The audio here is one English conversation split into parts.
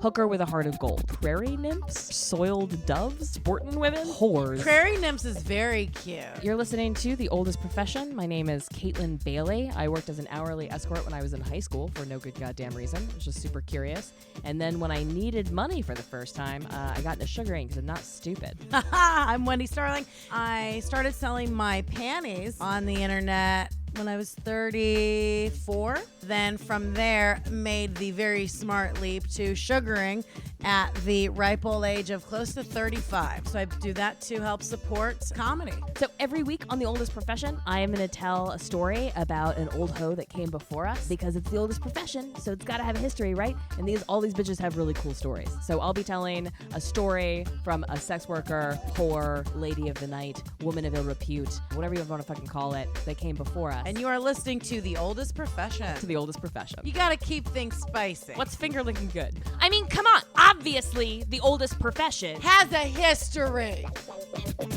hooker with a heart of gold, prairie nymphs, soiled doves, sporting women, whores. Prairie nymphs is very cute. You're listening to The Oldest Profession. My name is Kaytlin Bailey. I worked as an hourly escort when I was in high school for no good goddamn reason. I was just super curious. And then when I needed money for the first time, I got into sugaring because I'm not stupid. I'm Wendi Starling. I started selling my panties on the internet when I was 34. Then from there, made the very smart leap to sugaring at the ripe old age of close to 35. So I do that to help support comedy. So every week on The Oldest Profession, I am going to tell a story about an old hoe that came before us because it's the oldest profession, so it's got to have a history, right? And all these bitches have really cool stories. So I'll be telling a story from a sex worker, whore, lady of the night, woman of ill repute, whatever you want to fucking call it, that came before us. And you are listening to The Oldest Profession. To The Oldest Profession. You got to keep things spicy. What's fingerlicking good? I mean, come on. Obviously, The Oldest Profession has a history.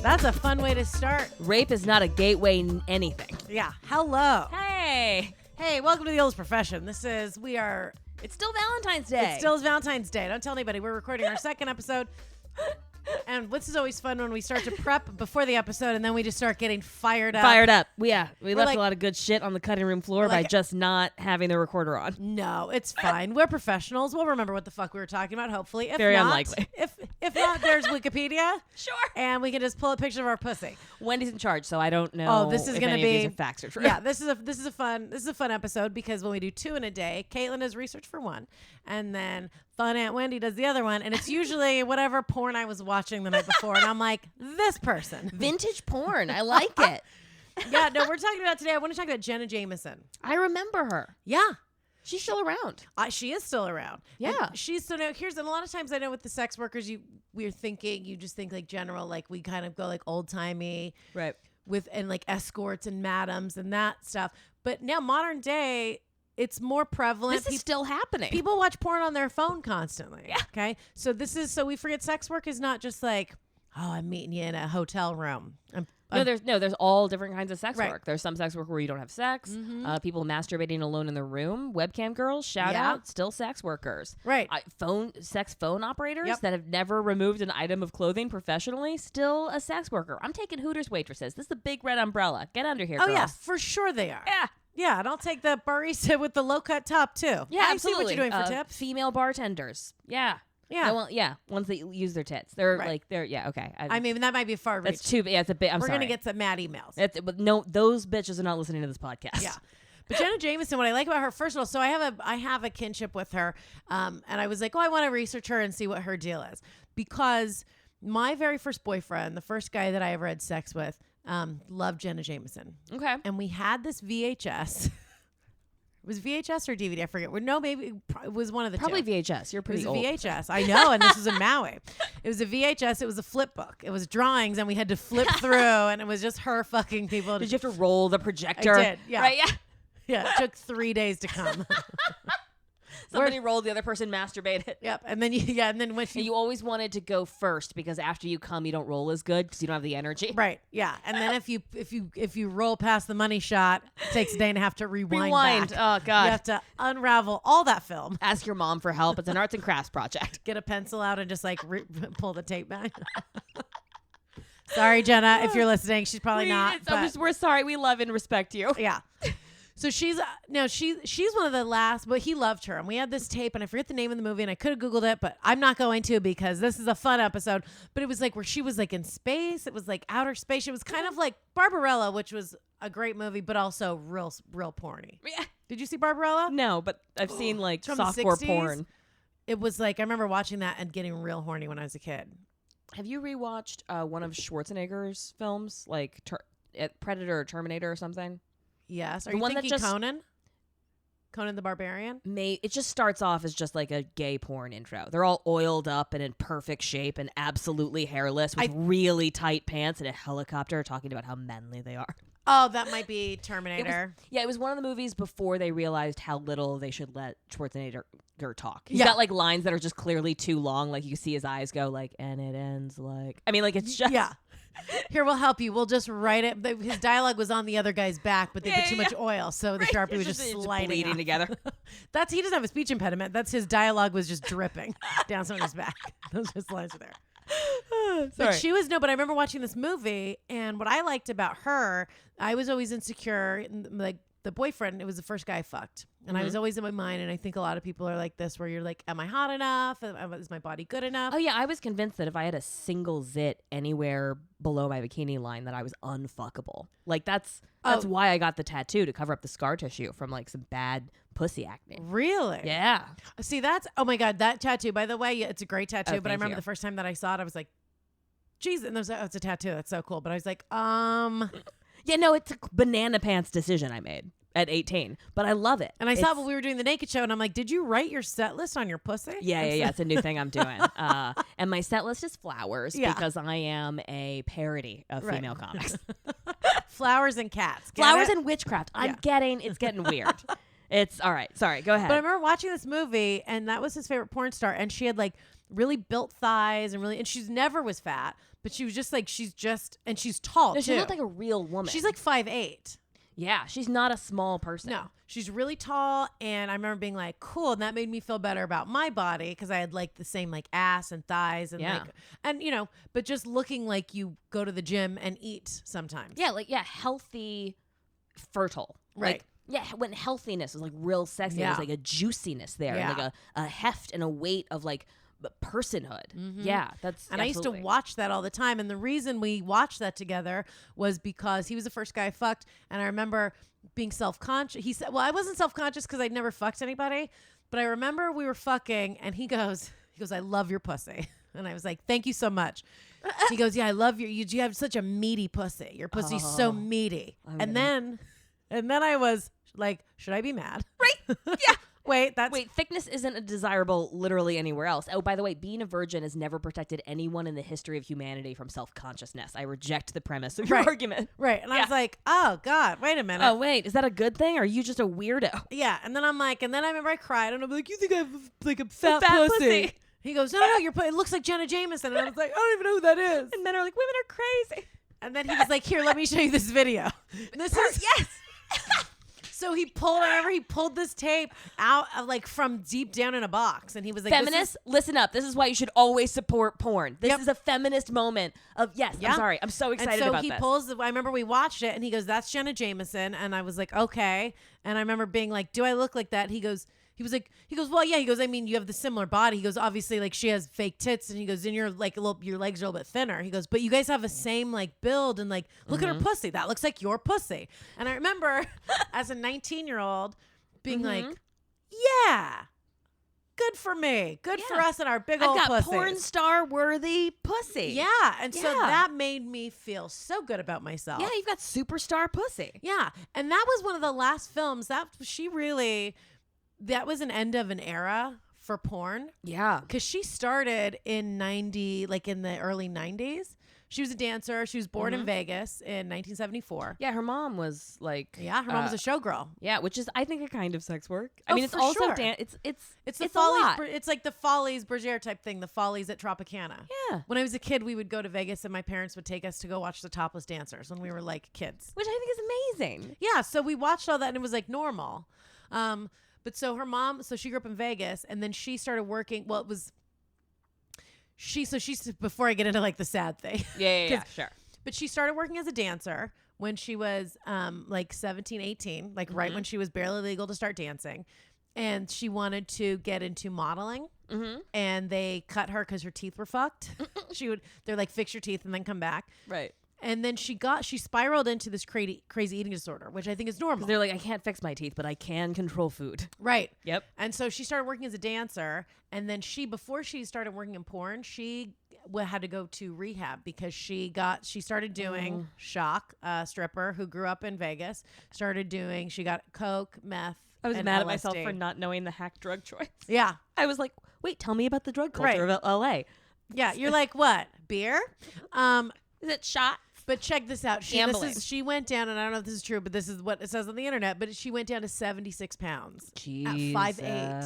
That's a fun way to start. Rape is not a gateway anything. Yeah. Hello. Hey. Hey, welcome to The Oldest Profession. It's still Valentine's Day. It still is Valentine's Day. Don't tell anybody. We're recording our second episode. And this is always fun when we start to prep before the episode and then we just start getting fired up. We left a lot of good shit on the cutting room floor by just not having the recorder on. No, it's fine. We're professionals. We'll remember what the fuck we were talking about, hopefully. If Very not, unlikely. If not, there's Wikipedia. Sure. And we can just pull a picture of our pussy. Wendy's in charge, so I don't know. Oh, this is if going to any be of these are facts or true. Yeah, this is a fun episode because when we do two in a day, Kaytlin does research for one, and then Fun Aunt Wendi does the other one, and it's usually whatever porn I was watching the night before, and I'm like, this person. Vintage porn. I like it. Yeah, no, we're talking about today. I want to talk about Jenna Jameson. I remember her. Yeah. She's still around. She is still around. Yeah. And she's so now here's and a lot of times I know with the sex workers you just think like general, like we kind of go like old timey. Right. With and like escorts and madams and that stuff. But now modern day it's more prevalent. This is still happening. People watch porn on their phone constantly. Yeah. Okay. So we forget sex work is not just like, oh, I'm meeting you in a hotel room. There's all different kinds of sex Right. work. There's some sex work where you don't have sex. Mm-hmm. People masturbating alone in their room. Webcam girls, shout out, still sex workers. Right. Sex phone operators Yep. that have never removed an item of clothing professionally, still a sex worker. I'm taking Hooters waitresses. This is the big red umbrella. Get under here, Oh girls. yeah, for sure they are. Yeah. Yeah, and I'll take the barista with the low cut top too. Yeah, I absolutely. see what you're doing for tips. Female bartenders. Yeah. Yeah. Ones that use their tits. They're Right. okay. I mean, that might be a far reach. That's too big. Yeah, it's a bit. We're gonna get some mad emails. But no, those bitches are not listening to this podcast. Yeah. But Jenna Jameson, what I like about her, first of all, so I have a kinship with her, and I was like, I want to research her and see what her deal is, because my very first boyfriend, the first guy that I ever had sex with, loved Jenna Jameson. Okay. And we had this VHS. It was VHS or DVD? I forget. No, maybe it was one of the Probably two. VHS. You're pretty old. It was a VHS. I know, and this was in Maui. It was a VHS. It was a flip book. It was drawings, and we had to flip through, and it was just her fucking people. Did you have to roll the projector? I did, yeah. Right, yeah. Yeah, it took 3 days to come. Somebody rolled, the other person masturbated. Yep, and then when she And you always wanted to go first because after you come, you don't roll as good because you don't have the energy. right, yeah, and then if you roll past the money shot, it takes a day and a half to rewind. Back. Oh God. You have to unravel all that film. Ask your mom for help. It's an arts and crafts project. Get a pencil out and just like pull the tape back. Sorry, Jenna, if you're listening, she's probably not. We're sorry. We love and respect you. Yeah. So she's one of the last, but he loved her. And we had this tape, and I forget the name of the movie, and I could have Googled it, but I'm not going to because this is a fun episode. But it was like where she was like in space. It was like outer space. It was kind of like Barbarella, which was a great movie, but also real porny. Yeah. Did you see Barbarella? No, but I've seen like From the softcore 60s? porn. It was like, I remember watching that and getting real horny when I was a kid. Have you rewatched one of Schwarzenegger's films, like Predator or Terminator or something? Yes. Are The you one that thinking just- Conan? Conan the Barbarian? It just starts off as just like a gay porn intro. They're all oiled up and in perfect shape and absolutely hairless with really tight pants and a helicopter talking about how manly they are. Oh, that might be Terminator. It was one of the movies before they realized how little they should let Schwarzenegger talk. He's Yeah. got like lines that are just clearly too long. Like you see his eyes go like, and it ends like. I mean, like it's just. Yeah. Here, we'll help you. We'll just write it. His dialogue was on the other guy's back, but they put too much oil, so the Sharpie was just sliding bleeding together. He doesn't have a speech impediment. That's his dialogue was just dripping down someone's back. Those just lines are there. But she was but I remember watching this movie, and what I liked about her, I was always insecure. Like the boyfriend, it was the first guy I fucked. And I was always in my mind, and I think a lot of people are like this, where you're like, am I hot enough? Is my body good enough? Oh, yeah. I was convinced that if I had a single zit anywhere below my bikini line, that I was unfuckable. Like, that's why I got the tattoo, to cover up the scar tissue from, like, some bad pussy acne. Really? Yeah. See, oh my God, that tattoo, by the way, it's a great tattoo, but I remember you. the first time that I saw it, I was like, geez, and it's a tattoo. That's so cool. But I was like, Yeah, no, it's a banana pants decision I made at 18, but I love it. And I saw when we were doing the naked show, and I'm like, did you write your set list on your pussy? Yeah. It's a new thing I'm doing. And my set list is flowers because I am a parody of female comics. Flowers and cats. Flowers and witchcraft. It's getting weird. It's all right. Sorry, go ahead. But I remember watching this movie, and that was his favorite porn star, and she had like really built thighs and she's never was fat, but she was just like, and she's tall too. She looked like a real woman. She's like 5'8". Yeah, she's not a small person. No, she's really tall, and I remember being like, cool, and that made me feel better about my body because I had like the same like ass and thighs and but just looking like you go to the gym and eat sometimes. Yeah, healthy, fertile. Right. When healthiness was like real sexy, there was like a juiciness there, and like a heft and a weight of like personhood. Yeah, that's and I used to watch that all the time, and the reason we watched that together was because he was the first guy I fucked, and I remember being self-conscious. He said, well, I wasn't self-conscious because I'd never fucked anybody, but I remember we were fucking, and he goes, I love your pussy. And I was like, thank you so much. He goes, yeah, I love you have such a meaty pussy. Your pussy's so meaty. And then I was like, should I be mad? Right. Yeah. Wait, thickness isn't desirable literally anywhere else. Oh, by the way, being a virgin has never protected anyone in the history of humanity from self-consciousness. I reject the premise of your argument. Right. And I was like, oh God, wait a minute. Oh, wait, is that a good thing? Or are you just a weirdo? Yeah. And then I'm like, I remember I cried, and I'm like, you think I have like a fat pussy? He goes, no, it looks like Jenna Jameson. And I was like, I don't even know who that is. And men are like, women are crazy. And then he was like, here, let me show you this video. Yes. So he pulled this tape out of, like, from deep down in a box, and he was like, feminists, listen up. This is why you should always support porn. This is a feminist moment of, I'm sorry. I'm so excited about this. And so he pulls, I remember we watched it, and he goes, that's Jenna Jameson. And I was like, okay. And I remember being like, do I look like that? He goes, well, yeah. He goes, I mean, you have the similar body. He goes, obviously, like, she has fake tits. And he goes, and you're like your legs are a little bit thinner. He goes, but you guys have the same like build, and like, look at her pussy. That looks like your pussy. And I remember as a 19-year-old being like, yeah, good for me. Good for us and our big old pussies. I've got porn star worthy pussy. Yeah. And so that made me feel so good about myself. Yeah, you've got superstar pussy. Yeah. And that was one of the last films that was an end of an era for porn. Yeah. Because she started in in the early 90s. She was a dancer. She was born in Vegas in 1974. Yeah, her mom was like... Yeah, her mom was a showgirl. Yeah, which is, I think, a kind of sex work. I mean, it's also... Sure. It's the Follies. It's like the Follies Bergère type thing, the Follies at Tropicana. Yeah. When I was a kid, we would go to Vegas, and my parents would take us to go watch the topless dancers when we were like kids. Which I think is amazing. Yeah, so we watched all that, and it was like normal. But so her mom, she grew up in Vegas, and then she started working. Well, it was she's before I get into like the sad thing. Yeah, sure. But she started working as a dancer when she was like 17, 18, like right when she was barely legal to start dancing. And she wanted to get into modeling, and they cut her because her teeth were fucked. They're like, fix your teeth and then come back. Right. And then she spiraled into this crazy eating disorder, which I think is normal. They're like, I can't fix my teeth, but I can control food. Right. Yep. And so she started working as a dancer. And then before she started working in porn, she had to go to rehab because she started doing shock, stripper who grew up in Vegas, she got coke, meth. I was and mad LSD. at myself for not knowing the hack drug choice. Yeah. I was like, wait, tell me about the drug culture of LA. Yeah. You're like, what? Beer? Is it shots? But check this out. She went down, and I don't know if this is true, but this is what it says on the internet, but she went down to 76 pounds at 5'8",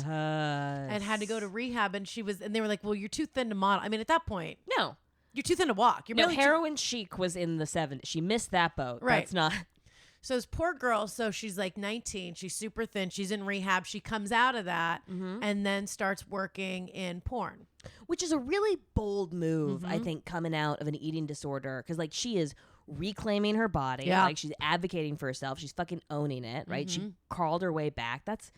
and had to go to rehab. And they were like, well, you're too thin to model. I mean, at that point. No. You're too thin to walk. You're No, barely heroin chic was in the 70s. She missed that boat. Right. That's not. So this poor girl, so she's like 19, she's super thin, she's in rehab, she comes out of that and then starts working in porn. Which is a really bold move, I think, coming out of an eating disorder. Because, like, she is reclaiming her body. Yeah. Like, she's advocating for herself. She's fucking owning it, right? She crawled her way back. That's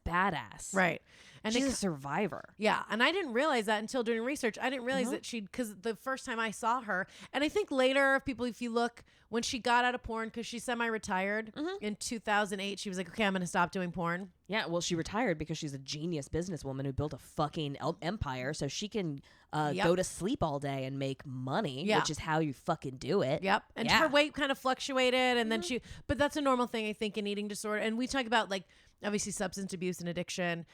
badass. Right. And She's a survivor. Yeah, and I didn't realize that until doing research. I didn't realize that because the first time I saw her, and I think later, if you look, when she got out of porn, because she's semi-retired in 2008, she was like, okay, I'm going to stop doing porn. Yeah, well, she retired because she's a genius businesswoman who built a fucking empire, so she can go to sleep all day and make money, which is how you fucking do it. Yep. And her weight kind of fluctuated, and then but that's a normal thing, I think, in eating disorder. And we talk about, like, obviously substance abuse and addiction,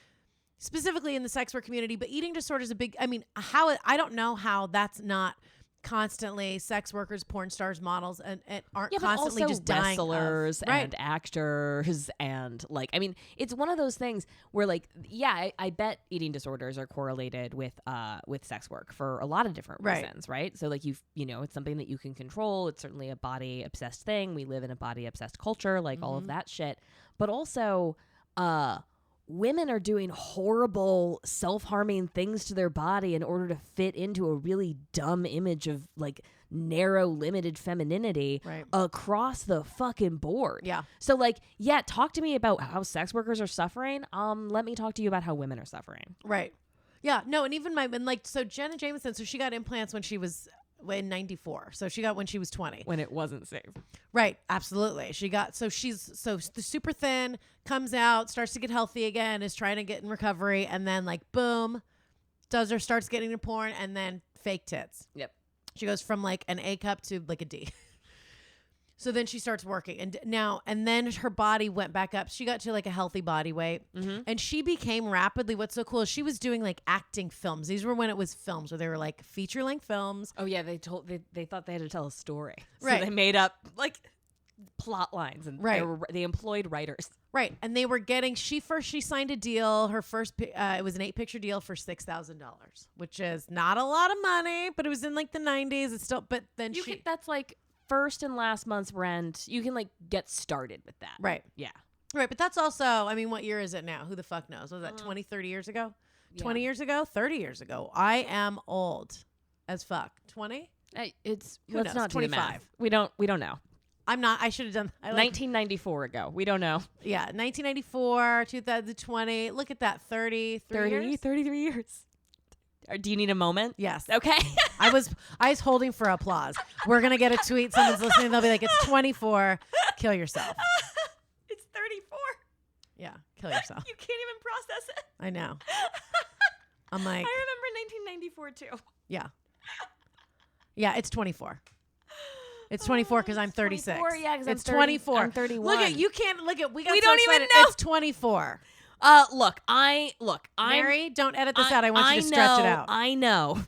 specifically in the sex work community, but eating disorder is a big, I don't know how that's not constantly sex workers, porn stars, models, and aren't constantly also just dying wrestlers and actors. And like, I mean, it's one of those things where like, I bet eating disorders are correlated with sex work for a lot of different reasons, right? So like it's something that you can control. It's certainly a body obsessed thing. We live in a body obsessed culture, like all of that shit. But also, women are doing horrible self-harming things to their body in order to fit into a really dumb image of like narrow, limited femininity across the fucking board. Yeah. So like, talk to me about how sex workers are suffering. Let me talk to you about how women are suffering. Right. Yeah. No, and even so Jenna Jameson, so she got implants when she was in 94. So she got when she was 20. When it wasn't safe. Right. Absolutely. She's super thin, comes out, starts to get healthy again, is trying to get in recovery, and then like boom, starts getting into porn, and then fake tits. Yep. She goes from like an A cup to like a D. So then she starts working, and then her body went back up. She got to like a healthy body weight, and she became rapidly. What's so cool is she was doing like acting films. These were when it was films where they were like feature length films. Oh yeah, they thought they had to tell a story, right? So they made up like plot lines, and they employed writers, right? And they were getting. She signed a deal. Her first it was an 8-picture deal for $6,000, which is not a lot of money, but it was in like the 90s. It's still, but then that's like first and last month's rent. You can like get started with that. Right. Yeah. Right. But that's also, I mean, what year is it now? Who the fuck knows? Was that 20, 30 years ago? 20 years ago? 30 years ago. I am old as fuck. 20? Let's knows? not 25. do the math. We don't know. I'm not. I should have done 1994 ago. We don't know. Yeah. 1994, 2020. Look at that. 33 years. Do you need a moment? Yes. Okay. I was holding for applause. We're going to get a tweet. Someone's listening. They'll be like, it's 24. Kill yourself. It's 34. Yeah. Kill yourself. You can't even process it. I know. I'm like. I remember 1994 too. Yeah. Yeah. It's 24. It's 24 because I'm 36. 24, yeah, because it's 24. I'm 31. Look at, you can't, look at, we don't even know. It's 24. Look, Mary, don't edit this out. I want you to stretch it out. I know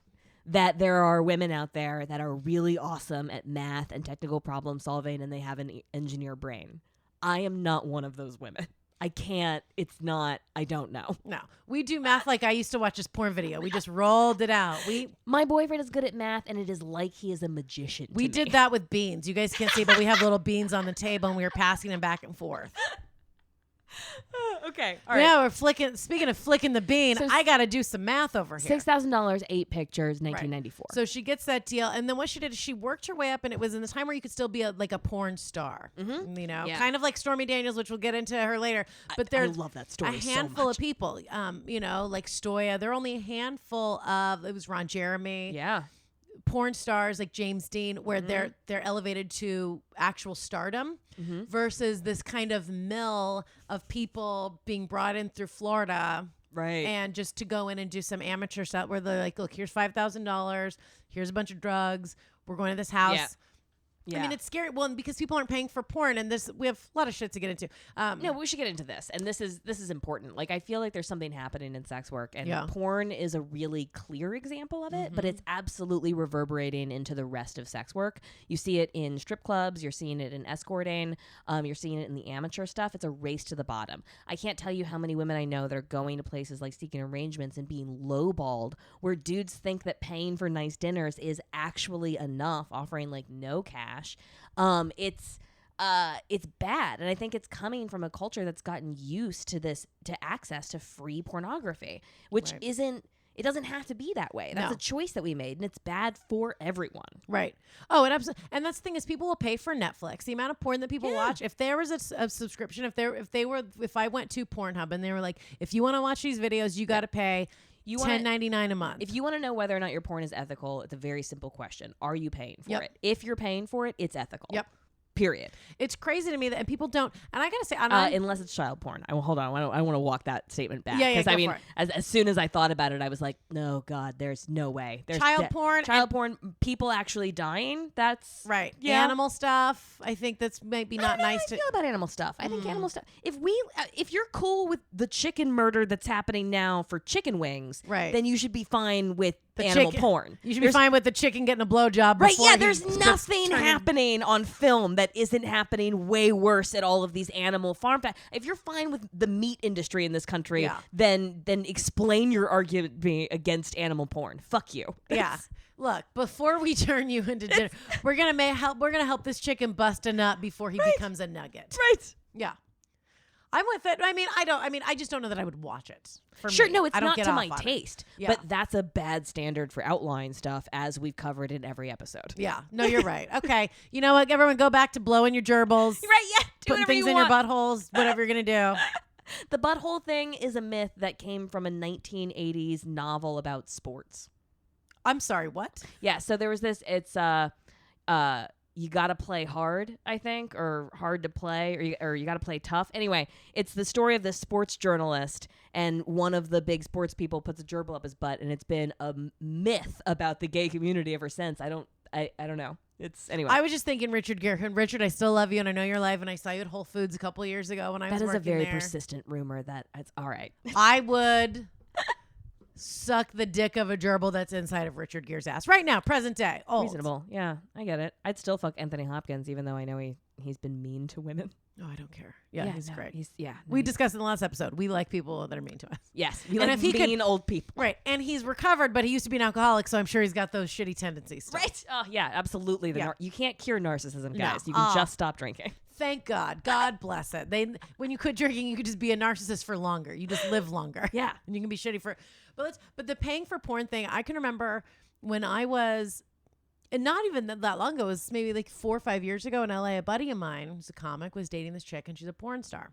that there are women out there that are really awesome at math and technical problem solving, and they have an engineer brain. I am not one of those women. I can't. It's not. I don't know. No, we do math like I used to watch this porn video. We just rolled it out. My boyfriend is good at math, and it is like he is a magician. We did that with beans. You guys can't see, but we have little beans on the table, and we were passing them back and forth. Okay. All right. Yeah, we're flicking. Speaking of flicking the bean, so I got to do some math over here. $6,000, 8 pictures, 1994. Right. So she gets that deal, and then what she did is she worked her way up, and it was in the time where you could still be like a porn star. Mm-hmm. You know, kind of like Stormy Daniels, which we'll get into her later. But there's I love that story. A handful of people. You know, like Stoya. There are only a handful of. It was Ron Jeremy. Yeah. Porn stars like James Dean, where they're elevated to actual stardom, versus this kind of mill of people being brought in through Florida, right? And just to go in and do some amateur stuff where they're like, "Look, here's $5,000. Here's a bunch of drugs. We're going to this house. Yeah. I mean, it's scary. Well, because people aren't paying for porn, and we have a lot of shit to get into. No, we should get into this, and this is important. Like, I feel like there's something happening in sex work, and porn is a really clear example of it, but it's absolutely reverberating into the rest of sex work. You see it in strip clubs, you're seeing it in escorting, you're seeing it in the amateur stuff. It's a race to the bottom. I can't tell you how many women I know that are going to places like Seeking Arrangements and being lowballed, where dudes think that paying for nice dinners is actually enough, offering like no cash. It's bad, and I think it's coming from a culture that's gotten used to access to free pornography, which it doesn't have to be that way. That's a choice that we made, and it's bad for everyone. Right. Oh, and that's the thing is, people will pay for Netflix. The amount of porn that people watch. If there was a subscription, if I went to Pornhub and they were like, if you want to watch these videos, you got to pay $10.99 a month. If you want to know whether or not your porn is ethical, it's a very simple question. Are you paying for it? If you're paying for it, it's ethical. Yep. Period. It's crazy to me that, and people don't, and I gotta say, unless it's child porn. Hold on. I want to walk that statement back. Yeah, because I mean, as soon as I thought about it, I was like, no, God, there's no way. There's child porn, people actually dying. That's right. Yeah. Animal stuff. I think that's maybe not nice to. I feel about animal stuff. I think animal stuff. If you're cool with the chicken murder that's happening now for chicken wings, right, then you should be fine with animal porn. You should be fine with the chicken getting a blowjob. Right, yeah, there's nothing happening on film that isn't happening way worse at all of these animal farm. If you're fine with the meat industry in this country, then explain your argument against animal porn. Fuck you. Yeah. Look, before we turn you into dinner, we're gonna help this chicken bust a nut before he becomes a nugget. Right. Yeah. I'm with it. I just don't know that I would watch it. Sure, me. no, it's not to my taste. Yeah. But that's a bad standard for outline stuff, as we've covered in every episode. Yeah. No, you're right. Okay. You know what? Everyone go back to blowing your gerbils. Right, yeah. Putting things in your buttholes, whatever you're going to do. The butthole thing is a myth that came from a 1980s novel about sports. I'm sorry, what? Yeah, so there was this, it's you got to play hard, I think, or hard to play, or you got to play tough. Anyway, it's the story of this sports journalist, and one of the big sports people puts a gerbil up his butt, and it's been a myth about the gay community ever since. I don't know. It's anyway. I was just thinking Richard Gere. Richard, I still love you, and I know you're alive, and I saw you at Whole Foods a couple of years ago when I was working there. That is a very persistent rumor that it's all right. I would suck the dick of a gerbil that's inside of Richard Gere's ass right now, present day. Old. Reasonable. Yeah, I get it. I'd still fuck Anthony Hopkins, even though I know he's been mean to women. No, I don't care. Yeah, he's great. We discussed in the last episode. We like people that are mean to us. Yes, we like mean old people. Right, and he's recovered, but he used to be an alcoholic, so I'm sure he's got those shitty tendencies still. Right. Oh, yeah, absolutely. You can't cure narcissism, guys. You can just stop drinking. Thank God. God bless it. When you quit drinking, you could just be a narcissist for longer. You just live longer. Yeah. And you can be shitty for... But the paying for porn thing, I can remember when I was... And not even that long ago. It was maybe like 4 or 5 years ago in LA. A buddy of mine, who's a comic, was dating this chick, and she's a porn star.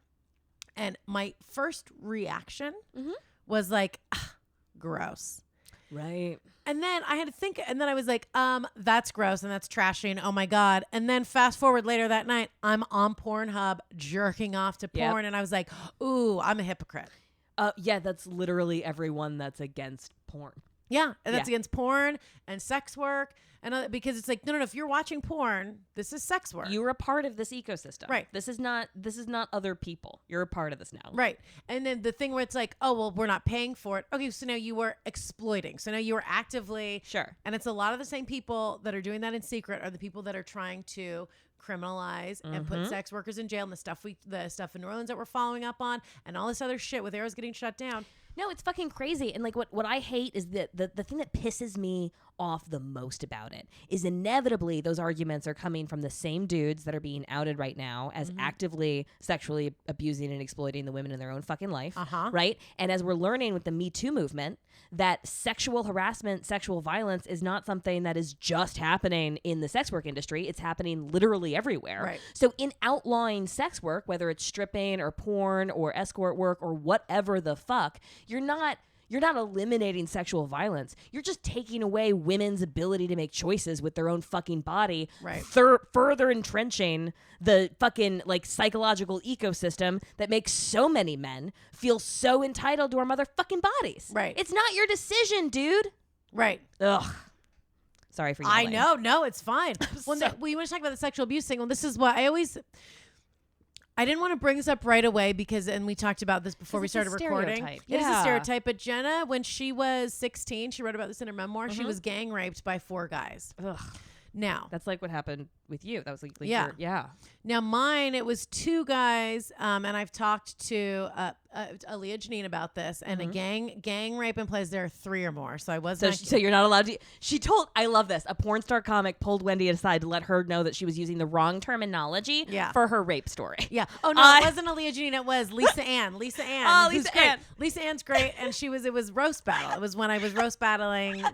And my first reaction was like, gross. Right. And then I had to think, and then I was like, that's gross and that's trashy and oh my God. And then fast forward later that night, I'm on Pornhub jerking off to porn, and I was like, ooh, I'm a hypocrite. Yeah, that's literally everyone that's against porn. Yeah, and that's against porn and sex work. And because it's like, no, if you're watching porn, this is sex work. You're a part of this ecosystem. Right. This is not other people. You're a part of this now. Right. And then the thing where it's like, oh, well, we're not paying for it. Okay, so now you were exploiting. So now you were actively. Sure. And it's a lot of the same people that are doing that in secret are the people that are trying to criminalize and put sex workers in jail, and the stuff in New Orleans that we're following up on, and all this other shit with arrows getting shut down. No, it's fucking crazy. And like what I hate is that the thing that pisses me off the most about it is inevitably those arguments are coming from the same dudes that are being outed right now as actively sexually abusing and exploiting the women in their own fucking life. Right. And as we're learning with the Me Too movement, that sexual harassment, sexual violence is not something that is just happening in the sex work industry. It's happening literally everywhere. Right. So in outlawing sex work, whether it's stripping or porn or escort work or whatever the fuck, you're not eliminating sexual violence. You're just taking away women's ability to make choices with their own fucking body. Right. Further entrenching the fucking like psychological ecosystem that makes so many men feel so entitled to our motherfucking bodies. Right. It's not your decision, dude. Right. Ugh. Sorry for yelling. I know. No, it's fine. Well, we want to talk about the sexual abuse thing. Well, this is what I didn't want to bring this up right away because, and we talked about this before we started recording. Yeah. It is a stereotype. But Jenna, when she was 16, she wrote about this in her memoir. She was gang raped by 4 guys. Ugh. Now, that's like what happened with you. That was like yeah. Now mine, it was 2 guys, and I've talked to Aaliyah Janine about this, and a gang rape implies there are 3 or more. So I wasn't. So you're not allowed to. She told. I love this. A porn star comic pulled Wendi aside to let her know that she was using the wrong terminology for her rape story. Yeah. Oh no, it wasn't Aaliyah Janine. It was Lisa Ann. Lisa Ann. Oh, Lisa Ann. Lisa Ann's great, and it was roast battle. It was when I was roast battling.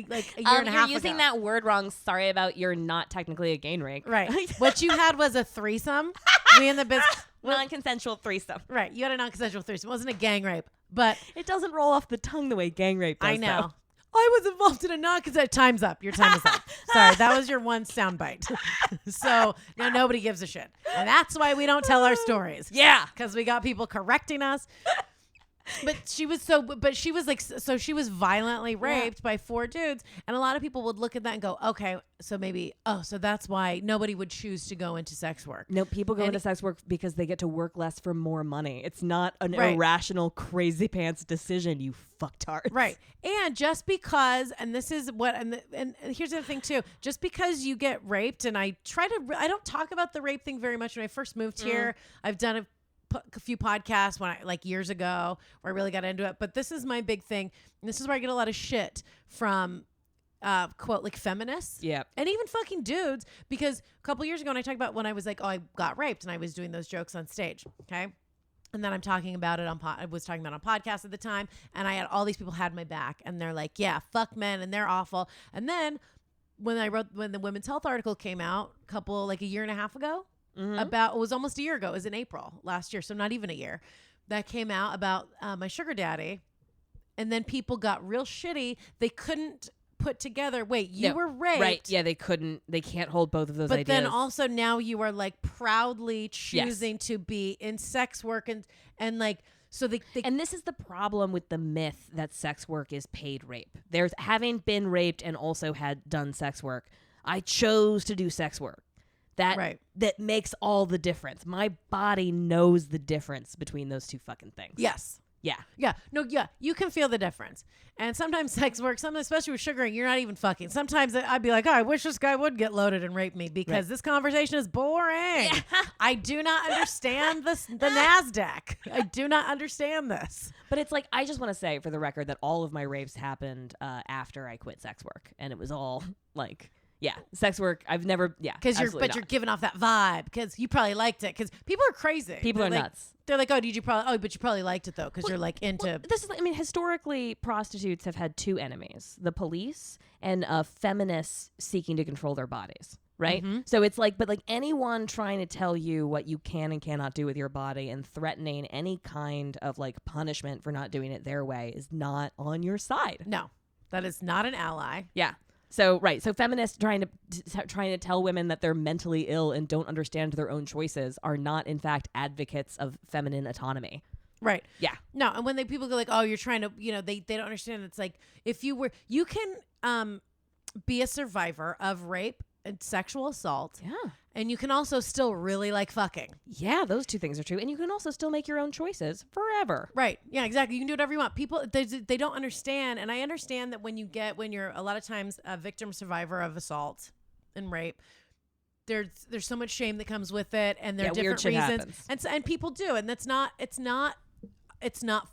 Like a year and a half ago. You're using that word wrong. Sorry about you're not technically a gang rape. Right. What you had was a threesome. Me and the non-consensual threesome. Right. You had a non-consensual threesome. It wasn't a gang rape, but it doesn't roll off the tongue the way gang rape does. I know. Though. I was involved in a non-consensual. Time's up. Your time is up. Sorry, that was your one soundbite. So now nobody gives a shit, and that's why we don't tell our stories. Yeah, because we got people correcting us. But she was she was violently raped by 4 dudes, and a lot of people would look at that and go, okay, so maybe, so that's why nobody would choose to go into sex work. No, people go into sex work because they get to work less for more money. It's not an irrational, crazy pants decision, you fucktards. Right. And just because, and this is what, and here's the other thing too, just because you get raped, and I don't talk about the rape thing very much. When I first moved here, I've done a few podcasts years ago where I really got into it, but this is my big thing, and this is where I get a lot of shit from quote like feminists, and even fucking dudes, because a couple years ago when I talked about when I was like, I got raped, and I was doing those jokes on stage, okay, and then I'm talking about it I was talking about it on podcast at the time, and I had all these people had my back, and they're like, yeah, fuck men, and they're awful. And then when the Women's Health article came out a year and a half ago, it was almost a year ago. It was in April last year, so not even a year. That came out about my sugar daddy, and then people got real shitty. They couldn't put together. Wait, you were raped, right? Yeah, they couldn't. They can't hold both of those ideas. But then also now you are like proudly choosing to be in sex work and like. So they and this is the problem with the myth that sex work is paid rape. There's having been raped and also had done sex work. I chose to do sex work. That makes all the difference. My body knows the difference between those 2 fucking things. Yes. Yeah. Yeah. No, yeah. You can feel the difference. And sometimes sex work, especially with sugaring, you're not even fucking. Sometimes I'd be like, I wish this guy would get loaded and rape me because this conversation is boring. Yeah. I do not understand the NASDAQ. I do not understand this. But it's like, I just want to say for the record that all of my rapes happened after I quit sex work. And it was all like... Yeah, sex work. I've never. Yeah, you're giving off that vibe because you probably liked it because people are crazy. People are nuts. They're like, but you probably liked it though because you're like into. Well, this is. I mean, historically, prostitutes have had 2 enemies: the police and feminists seeking to control their bodies. Right. Mm-hmm. So it's like, but like anyone trying to tell you what you can and cannot do with your body and threatening any kind of like punishment for not doing it their way is not on your side. No, that is not an ally. Yeah. So feminists trying to tell women that they're mentally ill and don't understand their own choices are not in fact advocates of feminine autonomy. Right. Yeah. No, and when people go like, "Oh, you're trying to," they don't understand. It's like if you can be a survivor of rape and sexual assault. Yeah. And you can also still really like fucking. Yeah, those 2 things are true. And you can also still make your own choices forever. Right. Yeah, exactly. You can do whatever you want. People, they don't understand. And I understand that when you're a lot of times a victim survivor of assault and rape, there's so much shame that comes with it. And there are different reasons. Happens. And people do. And it's not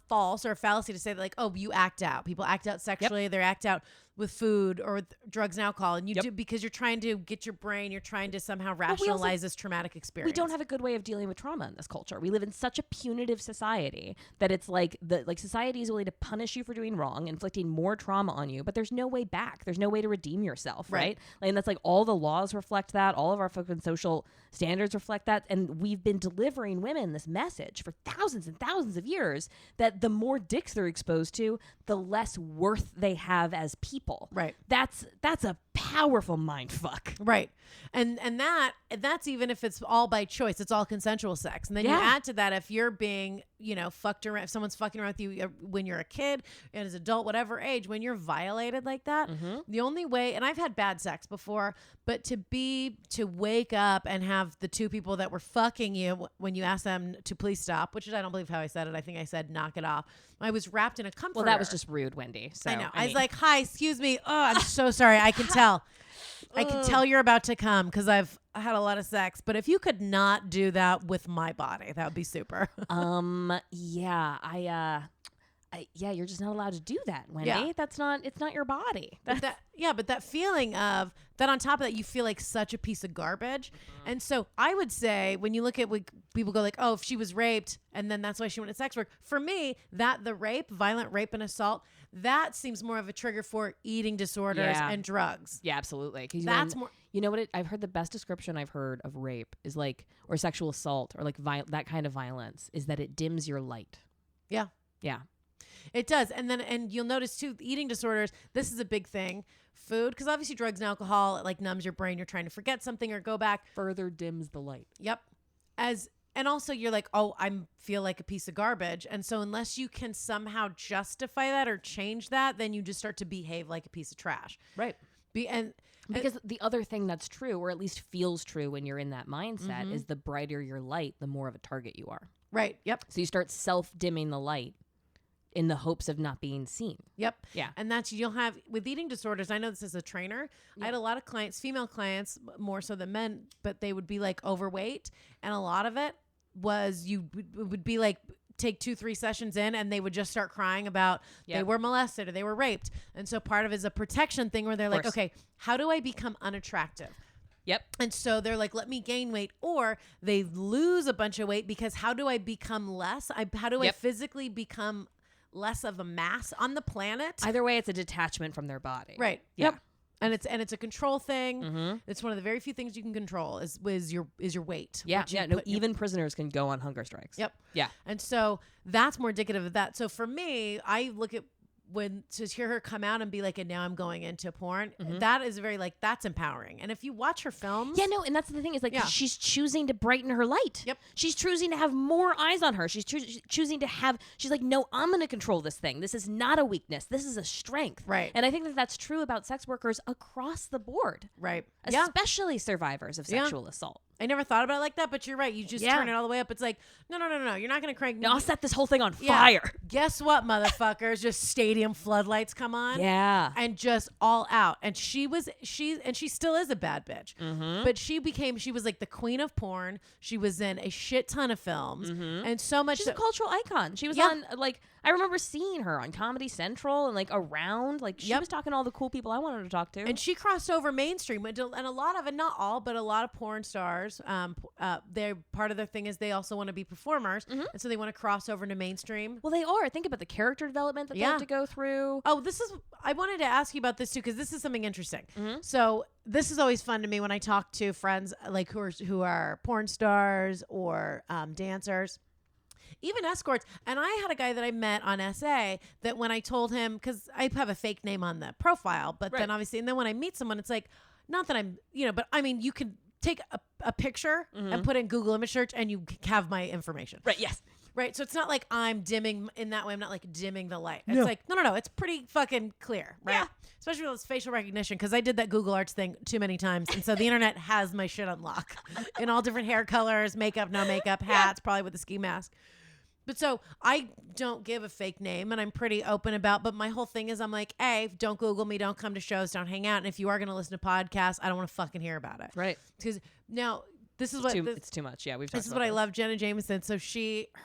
false or a fallacy to say that like, oh, you act out. People act out sexually. They act out with food or with drugs and alcohol, and you do because you're trying to get your brain, you're trying to somehow rationalize this traumatic experience. We don't have a good way of dealing with trauma in this culture. We live in such a punitive society that it's like society is willing to punish you for doing wrong, inflicting more trauma on you, but there's no way back. There's no way to redeem yourself, right? And that's like all the laws reflect that, all of our fucking social standards reflect that, and we've been delivering women this message for thousands and thousands of years that the more dicks they're exposed to, the less worth they have as people. Right. That's a powerful mind fuck. Right. And that's even if it's all by choice, it's all consensual sex. And then you add to that if you're being fucked around, if someone's fucking around with you when you're a kid and as an adult, whatever age, when you're violated like that, the only way, and I've had bad sex before, but to wake up and have the two people that were fucking you when you ask them to please stop, which is, I don't believe how I said it. I think I said knock it off. I was wrapped in a comforter. Well, that was just rude, Wendi. So I know. I was like, hi, excuse me. Oh, I'm so sorry. I can tell. I can tell you're about to come because I've had a lot of sex. But if you could not do that with my body, that would be super. Yeah, you're just not allowed to do that, Wendi. Yeah. It's not your body. But that feeling of that, on top of that, you feel like such a piece of garbage. And so I would say, when you look at what people go like, oh, if she was raped and then that's why she went to sex work. For me, violent rape and assault, that seems more of a trigger for eating disorders and drugs. Yeah, absolutely. Because that's more. You know what? I've heard the best description I've heard of rape is like, or sexual assault, or like that kind of violence, is that it dims your light. Yeah. Yeah. It does. And you'll notice too, eating disorders, this is a big thing. Food, because obviously drugs and alcohol, it like numbs your brain. You're trying to forget something or go back. Further dims the light. Yep. And also you're like, oh, I feel like a piece of garbage. And so unless you can somehow justify that or change that, then you just start to behave like a piece of trash. Right. Because the other thing that's true, or at least feels true when you're in that mindset, is the brighter your light, the more of a target you are. Right. Yep. So you start self-dimming the light in the hopes of not being seen. Yep. Yeah. And you'll have with eating disorders. I know this as a trainer. Yeah. I had a lot of clients, female clients, more so than men, but they would be like overweight. And a lot of it was would be like, take 2-3 sessions in and they would just start crying about they were molested or they were raped. And so part of it is a protection thing where they're like, okay, how do I become unattractive? Yep. And so they're like, let me gain weight, or they lose a bunch of weight because how do I become less? How do I physically become less of a mass on the planet? Either way, it's a detachment from their body. Right. Yeah. Yep. And it's a control thing. It's one of the very few things you can control is your weight. Yeah. Yeah. No, even prisoners can go on hunger strikes. Yep. Yeah. And so that's more indicative of that. So for me, I look at to hear her come out and be like, and now I'm going into porn, that is very like, that's empowering. And if you watch her films. Yeah, no, and that's the thing is like, she's choosing to brighten her light. Yep. She's choosing to have more eyes on her. She's choosing to she's like, no, I'm going to control this thing. This is not a weakness. This is a strength. Right. And I think that that's true about sex workers across the board. Right. Especially survivors of sexual assault. I never thought about it like that, but you're right. You just turn it all the way up. It's like, no. You're not going to crank. No, I'll set this whole thing on fire. Guess what, motherfuckers? Just stadium floodlights come on. Yeah. And just all out. And she still is a bad bitch. But she was like the queen of porn. She was in a shit ton of films. And so much. She's a cultural icon. She was on, like, I remember seeing her on Comedy Central and like around. Like, she was talking to all the cool people I wanted to talk to. And she crossed over mainstream. And a lot of it, not all, but a lot of porn stars, they're part of their thing is they also want to be performers, and so they want to cross over to mainstream. Well, they are. Think about the character development that they have to go through. Oh, I wanted to ask you about this too, because this is something interesting. So this is always fun to me when I talk to friends like who are porn stars or dancers, even escorts. And I had a guy that I met on SA that when I told him, because I have a fake name on the profile, but then obviously, and then when I meet someone, it's like, not that I'm, but I mean, you can take a picture and put in Google image search and you have my information. Right. Yes. Right. So it's not like I'm dimming in that way. I'm not like dimming the light. It's like, no. It's pretty fucking clear. Right. Yeah. Especially with facial recognition. Cause I did that Google Arts thing too many times. And so the internet has my shit on lock in all different hair colors, makeup, no makeup, hats, probably with a ski mask. But so I don't give a fake name and I'm pretty open about, but my whole thing is I'm like, hey, don't Google me, don't come to shows, don't hang out. And if you are going to listen to podcasts, I don't want to fucking hear about it. Right. Because now this is it's too much. Yeah. We've talked about this is what I love. Jenna Jameson. So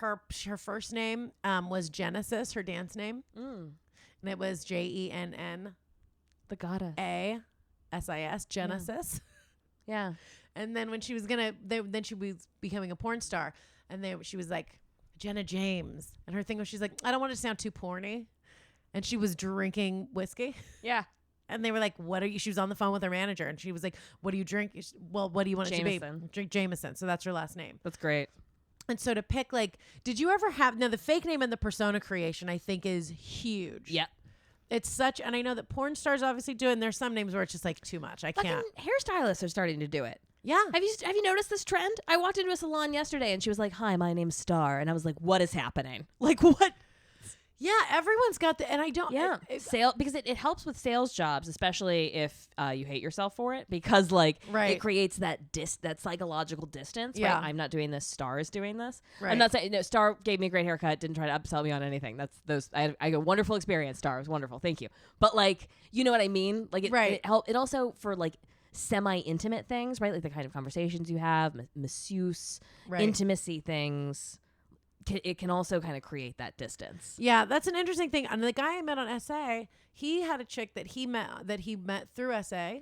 her first name was Genesis, her dance name. And it was Jenn. The goddess. A-S-I-S, Genesis. Yeah. And then when she was then she was becoming a porn star and she was like, Jenna James. And her thing was, she's like, I don't want to sound too porny. And she was drinking whiskey. Yeah. And they were like, what are you? She was on the phone with her manager. And she was like, what do you drink? Well, what do you want it to be? Drink Jameson. So that's her last name. That's great. And so to pick did you ever have, now the fake name and the persona creation, I think is huge. Yep. It's such, and I know that porn stars obviously do it. And there's some names where it's just like too much. I can't. Hairstylists are starting to do it. Yeah. Have you noticed this trend? I walked into a salon yesterday and she was like, "Hi, my name's Star," and I was like, "What is happening? Like what?" Yeah, everyone's got the, and I don't. Yeah, because it helps with sales jobs, especially if you hate yourself for it, because like it creates that psychological distance. Yeah, right? I'm not doing this. Star is doing this. Right. I'm not saying Star gave me a great haircut, didn't try to upsell me on anything. That's those. I had a wonderful experience. Star, it was wonderful. Thank you. But like, you know what I mean? Like it helped. It also for like semi-intimate things, right? Like the kind of conversations you have, masseuse, intimacy things. It can also kind of create that distance. Yeah, that's an interesting thing. And the guy I met on SA, he had a chick that he met through SA,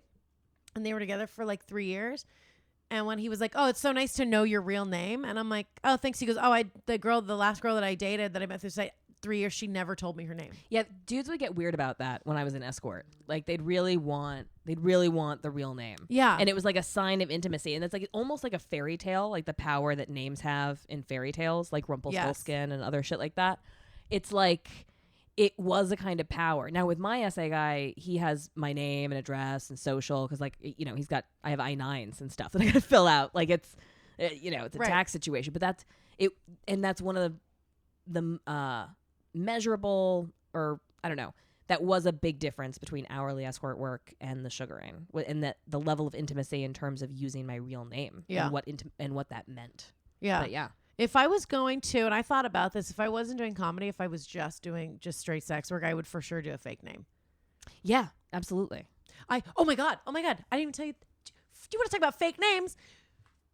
and they were together for like 3 years. And when he was like, "Oh, it's so nice to know your real name," and I'm like, "Oh, thanks." He goes, "Oh, the last girl that I dated that I met through SA, 3 years, she never told me her name." Yeah, dudes would get weird about that when I was an escort. Like they'd really want the real name. Yeah. And it was like a sign of intimacy. And it's like almost like a fairy tale, like the power that names have in fairy tales, like Rumpelstiltskin and other shit like that. It's like it was a kind of power. Now with my essay guy, he has my name and address and social because like, you know, I have I-9s and stuff that I got to fill out. Like it's, it's a tax situation. But that's it. And that's one of the measurable, or I don't know, that was a big difference between hourly escort work and the sugaring, and that the level of intimacy in terms of using my real name and what that meant. Yeah. But yeah. If I was going to, and I thought about this, if I wasn't doing comedy, if I was just doing straight sex work, I would for sure do a fake name. Yeah, absolutely. Oh my God. I didn't even tell you. Do you want to talk about fake names?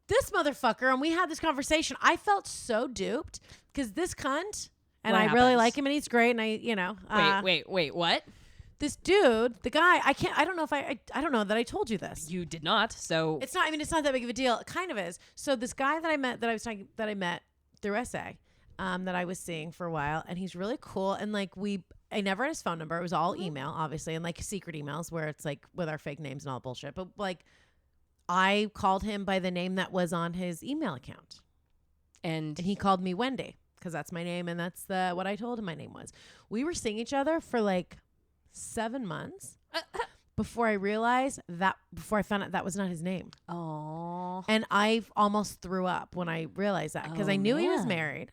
This motherfucker, and we had this conversation. I felt so duped because this cunt, and I really like him, and he's great, and Wait, what? This dude, the guy, I don't know that I told you this. You did not, so. It's not that big of a deal. It kind of is. So this guy that I met through SA, that I was seeing for a while, and he's really cool, and like I never had his phone number. It was all email, obviously, and like secret emails where it's like with our fake names and all bullshit. But like, I called him by the name that was on his email account. And he called me Wendi because that's my name. And that's what I told him my name was. We were seeing each other for like 7 months before I found out that was not his name. Oh. And I almost threw up when I realized that because I knew he was married.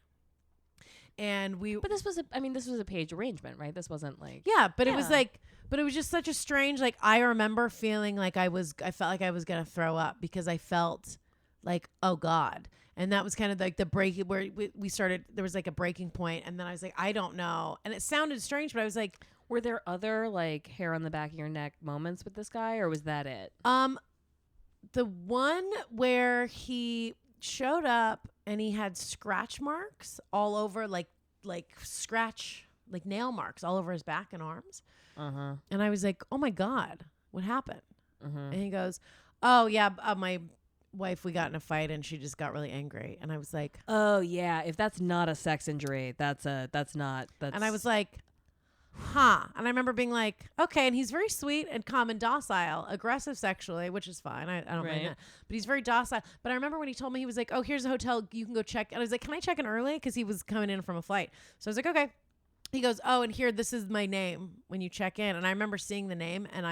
And but this was a page arrangement, right? This wasn't like. Yeah, but it was like. But it was just such a strange, like, I remember feeling like I felt like I was going to throw up because I felt like, oh God. And that was kind of like the break where we started, there was like a breaking point. And then I was like, I don't know. And it sounded strange, but I was like. Were there other like hair on the back of your neck moments with this guy, or was that it? The one where he showed up and he had scratch marks all over, like nail marks all over his back and arms. Uh-huh. And I was like, oh my God, what happened? And he goes, oh yeah, my wife, we got in a fight and she just got really angry. And I was like, oh yeah, if that's not a sex injury, that's. And I was like, huh. And I remember being like, okay. And he's very sweet and calm and docile, aggressive sexually, which is fine. I don't mind that. But he's very docile. But I remember when he told me, he was like, oh, here's a hotel, you can go check. And I was like, can I check in early? Because he was coming in from a flight. So I was like, okay. He goes, oh, and here, this is my name when you check in. And I remember seeing the name and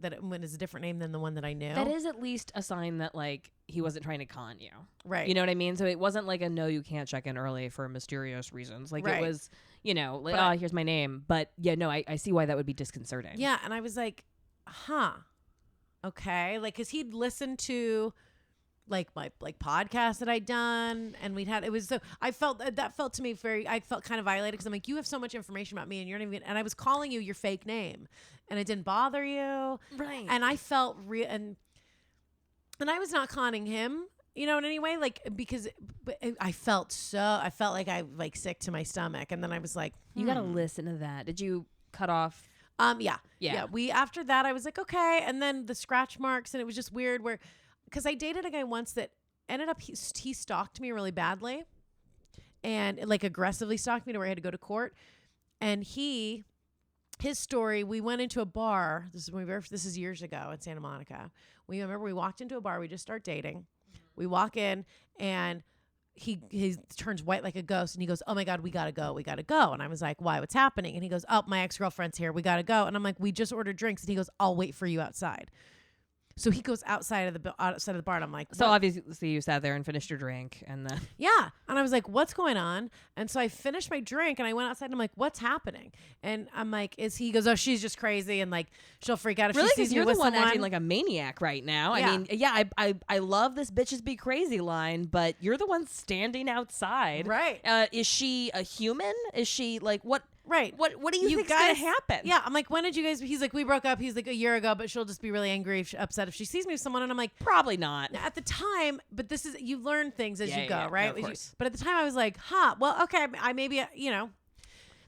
that it was a different name than the one that I knew. That is at least a sign that like he wasn't trying to con you. Right. You know what I mean? So it wasn't like a no, you can't check in early for mysterious reasons. Like it was, like, here's my name. But yeah, no, I see why that would be disconcerting. Yeah. And I was like, huh. Okay. Like, cause he'd listened to like my podcast that I'd done, and I felt that felt to me I felt kind of violated because I'm like, you have so much information about me and you're not even, and I was calling you your fake name and it didn't bother you. Right. And I felt and I was not conning him, in any way, like, because I felt like I like sick to my stomach. And then I was like, you got to listen to that. Did you cut off? Yeah. After that I was like, okay. And then the scratch marks, and it was just weird because I dated a guy once that ended up, he stalked me really badly and like aggressively stalked me to where I had to go to court. And his story, we went into a bar. This is years ago in Santa Monica. We walked into a bar. We just start dating. We walk in and he turns white like a ghost and he goes, oh my God, we gotta go. And I was like, why? What's happening? And he goes, oh, my ex-girlfriend's here. We gotta go. And I'm like, we just ordered drinks. And he goes, I'll wait for you outside. So he goes outside of the bar. And I'm like, So what? obviously you sat there and finished your drink, and then Yeah. And I was like, what's going on? And so I finished my drink and I went outside and I'm like, what's happening? And I'm like, he goes, oh, she's just crazy. And like, she'll freak out if really, she because sees me you're with the one someone. acting like a maniac right now. Yeah. I mean, yeah, I love this bitches be crazy line, but you're the one standing outside. Right. Is she a human? Is she like what? Right. What do you think's gonna happen? Yeah. I'm like, when did you guys? He's like, we broke up. He's like, a year ago, but she'll just be really angry, upset if she sees me with someone. And I'm like, Probably not. at the time, but this is, you learn things as you go, right? No, of course. But at the time I was like, well, okay, I maybe, you know.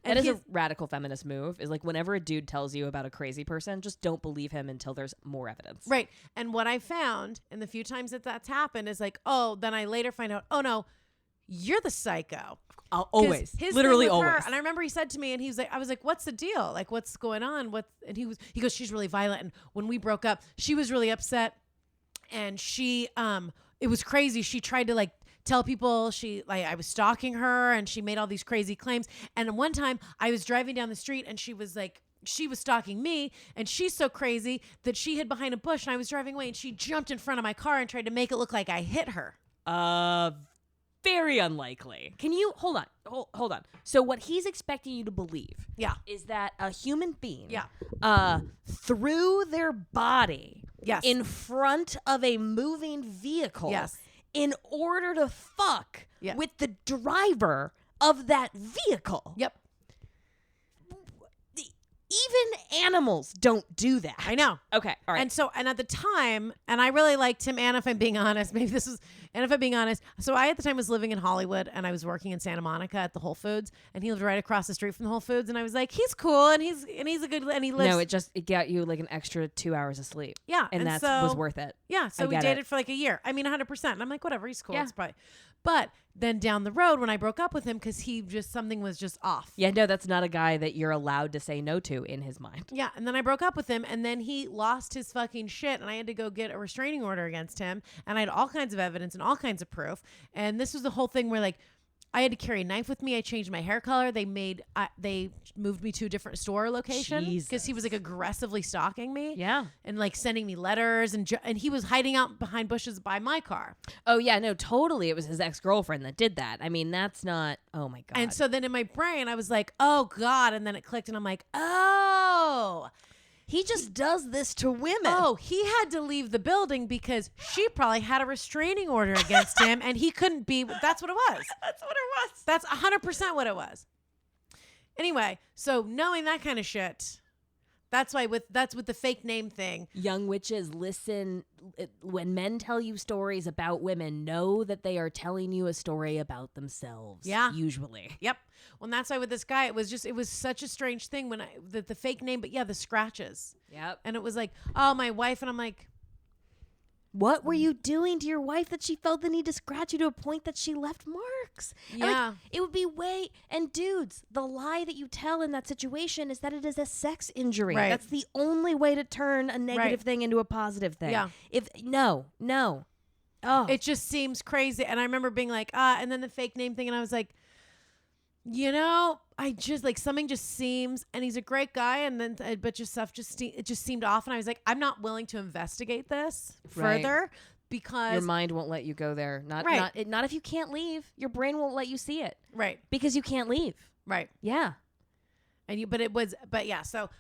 That is a radical feminist move, is like whenever a dude tells you about a crazy person, just don't believe him until there's more evidence. Right. And what I found in the few times that that's happened is like, oh, then I later find out, oh no, you're the psycho. Always. His Literally thing with her, always. and I remember he said to me, and he was like, I was like, what's the deal? Like, what's going on? And he goes, she's really violent. And when we broke up, she was really upset. And she, it was crazy. She tried to like tell people I was stalking her, and she made all these crazy claims. And one time I was driving down the street and she was stalking me, and she's so crazy that she hid behind a bush and I was driving away and she jumped in front of my car and tried to make it look like I hit her. Very unlikely. Can you hold on? So what he's expecting you to believe, Yeah. is that a human being, Yeah. threw their body, Yes. in front of a moving vehicle, Yes. in order to fuck Yeah. with the driver of that vehicle. Yep. Even animals don't do that. I know. Okay. All right. And at the time, and I really liked him, and if I'm being honest, so I at the time was living in Hollywood and I was working in Santa Monica at the Whole Foods, and he lived right across the street from the Whole Foods, and I was like, he's cool, and he's a good, and he lives. No, it got you like an extra 2 hours of sleep. Yeah. And that so, was worth it. Yeah. So I we get dated it. for like a year. I mean, 100%. And I'm like, whatever, he's cool. Yeah. It's probably. But then down the road, when I broke up with him, because something was just off. Yeah, no, that's not a guy that you're allowed to say no to in his mind. Yeah, and then I broke up with him, and then he lost his fucking shit, and I had to go get a restraining order against him, and I had all kinds of evidence and all kinds of proof, and this was the whole thing where, like, I had to carry a knife with me. I changed my hair color. They moved me to a different store location because he was like aggressively stalking me. Yeah. And like sending me letters, and he was hiding out behind bushes by my car. Oh, yeah, no, totally. It was his ex-girlfriend that did that. I mean, that's not, oh my God. And so then in my brain, I was like, oh God. And then it clicked, and I'm like, oh. He just does this to women. Oh, he had to leave the building because she probably had a restraining order against him, and he couldn't be. That's what it was. That's what it was. That's 100% what it was. Anyway, so knowing that kind of shit, that's with the fake name thing. Young witches, listen. When men tell you stories about women, know that they are telling you a story about themselves. Yeah. Usually. Yep. Well, and that's why with this guy, it was such a strange thing when the fake name, but yeah, the scratches. Yep. And it was like, oh, my wife, and I'm like, what were you doing to your wife that she felt the need to scratch you to a point that she left marks? And, like, yeah. it would be and dudes, the lie that you tell in that situation is that it is a sex injury. Right. That's the only way to turn a negative thing into a positive thing. Yeah. No. Oh. It just seems crazy. And I remember being like, and then the fake name thing, and I was like, I just like something just seems, and he's a great guy, and then but just stuff it just seemed off, and I was like, I'm not willing to investigate this further because your mind won't let you go there. Not if you can't leave. Your brain won't let you see it. Right. Because you can't leave. Right. Yeah. But